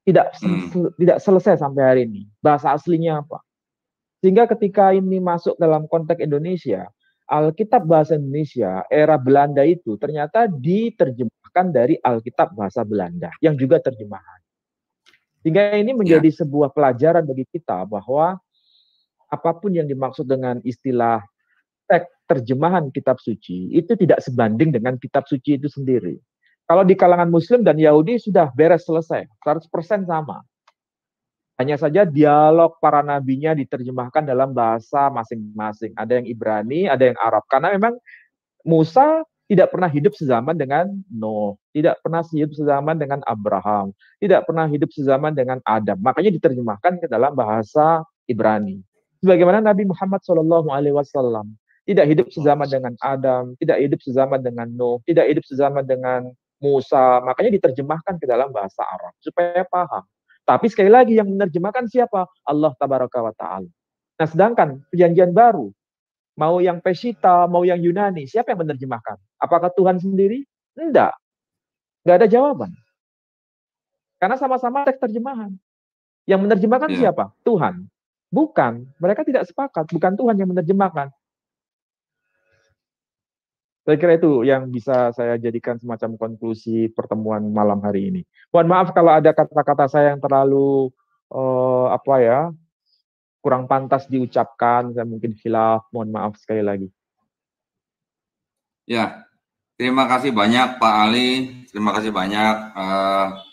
Tidak selesai sampai hari ini. Bahasa aslinya apa? Sehingga ketika ini masuk dalam konteks Indonesia, Alkitab bahasa Indonesia era Belanda itu ternyata diterjemahkan dari Alkitab bahasa Belanda yang juga terjemahan. Sehingga ini menjadi sebuah pelajaran bagi kita bahwa apapun yang dimaksud dengan istilah teks terjemahan kitab suci itu tidak sebanding dengan kitab suci itu sendiri. Kalau di kalangan Muslim dan Yahudi sudah beres selesai, 100% sama. Hanya saja dialog para nabinya diterjemahkan dalam bahasa masing-masing. Ada yang Ibrani, ada yang Arab. Karena memang Musa tidak pernah hidup sezaman dengan Nuh, tidak pernah hidup sezaman dengan Abraham, tidak pernah hidup sezaman dengan Adam. Makanya diterjemahkan ke dalam bahasa Ibrani. Sebagaimana Nabi Muhammad SAW tidak hidup sezaman dengan Adam, tidak hidup sezaman dengan Nuh, tidak hidup sezaman dengan Musa, makanya diterjemahkan ke dalam bahasa Arab supaya paham. Tapi sekali lagi yang menerjemahkan siapa? Allah Tabaraka wa Ta'ala. Nah, sedangkan Perjanjian Baru, mau yang Peshitta, mau yang Yunani, siapa yang menerjemahkan? Apakah Tuhan sendiri? Enggak. Enggak ada jawaban. Karena sama-sama teks terjemahan. Yang menerjemahkan siapa? Tuhan. Bukan. Mereka tidak sepakat. Bukan Tuhan yang menerjemahkan. Saya kira itu yang bisa saya jadikan semacam konklusi pertemuan malam hari ini. Mohon maaf kalau ada kata-kata saya yang terlalu kurang pantas diucapkan, saya mungkin khilaf, mohon maaf sekali lagi. Ya, terima kasih banyak Pak Ali, terima kasih banyak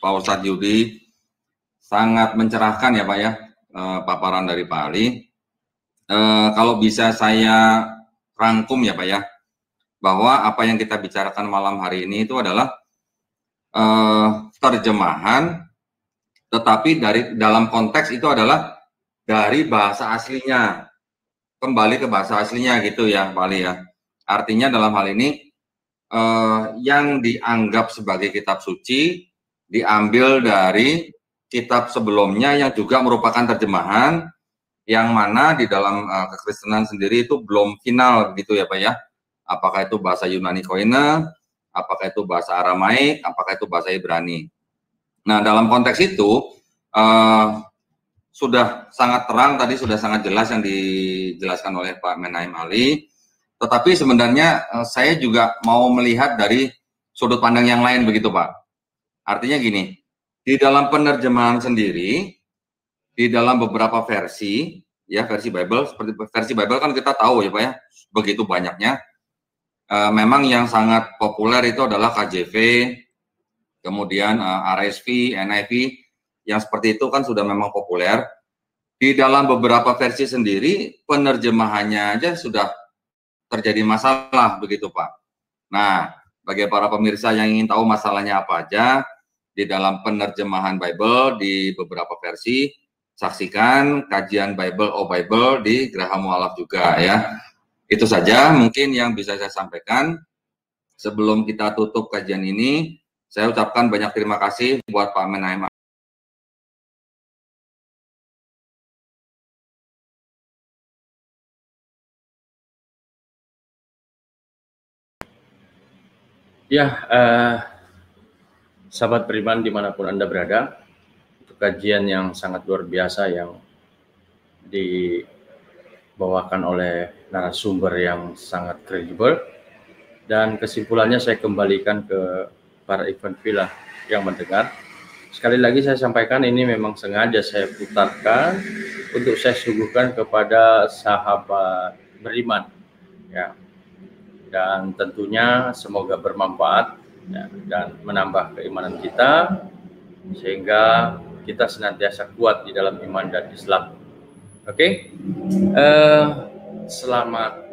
Pak Ustadz Yudi. Sangat mencerahkan ya Pak ya, paparan dari Pak Ali. Kalau bisa saya rangkum ya Pak ya, bahwa apa yang kita bicarakan malam hari ini itu adalah terjemahan, tetapi dalam konteks itu adalah dari bahasa aslinya, kembali ke bahasa aslinya gitu ya Pak Ali ya. Artinya dalam hal ini yang dianggap sebagai kitab suci diambil dari kitab sebelumnya yang juga merupakan terjemahan, yang mana di dalam kekristenan sendiri itu belum final gitu ya Pak ya. Apakah itu bahasa Yunani Koine, apakah itu bahasa Aramaik, apakah itu bahasa Ibrani. Nah, dalam konteks itu sudah sangat terang tadi, sudah sangat jelas yang dijelaskan oleh Pak Menahem Ali. Tetapi sebenarnya saya juga mau melihat dari sudut pandang yang lain begitu Pak. Artinya gini, di dalam penerjemahan sendiri, di dalam beberapa versi, ya versi Bible, seperti versi Bible kan kita tahu ya Pak ya, begitu banyaknya. Memang yang sangat populer itu adalah KJV, kemudian RSV, NIV, yang seperti itu kan sudah memang populer. Di dalam beberapa versi sendiri, penerjemahannya aja sudah terjadi masalah, begitu Pak. Nah, bagi para pemirsa yang ingin tahu masalahnya apa aja, di dalam penerjemahan Bible di beberapa versi, saksikan kajian Bible Oh Bible di Graham Mualaf juga ya. Itu saja mungkin yang bisa saya sampaikan. Sebelum kita tutup kajian ini, saya ucapkan banyak terima kasih buat Pak Menahem Ya, sahabat beriman dimanapun Anda berada, itu kajian yang sangat luar biasa yang dibawakan oleh narasumber yang sangat kredibel, dan kesimpulannya saya kembalikan ke para event villa yang mendengar. Sekali lagi saya sampaikan, ini memang sengaja saya putarkan untuk saya suguhkan kepada sahabat beriman, ya. Dan tentunya semoga bermanfaat, ya, dan menambah keimanan kita sehingga kita senantiasa kuat di dalam iman dan Islam. Oke, selamat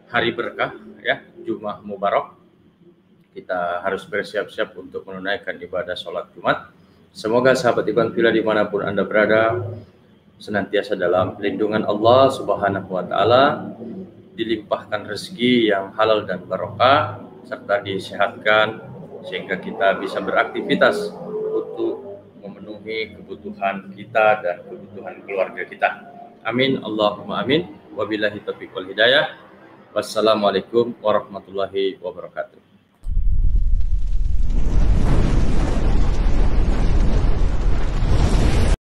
hari berkah, ya, Jumat Mubarak. Kita harus bersiap-siap untuk menunaikan ibadah sholat Jumat. Semoga sahabat Iban Villa dimanapun Anda berada senantiasa dalam lindungan Allah Subhanahu wa Ta'ala, dilimpahkan rezeki yang halal dan barokah, serta disehatkan sehingga kita bisa beraktivitas untuk memenuhi kebutuhan kita dan kebutuhan keluarga kita. Amin, Allahumma amin. Wabillahi taufiq wal hidayah. Wassalamualaikum warahmatullahi wabarakatuh.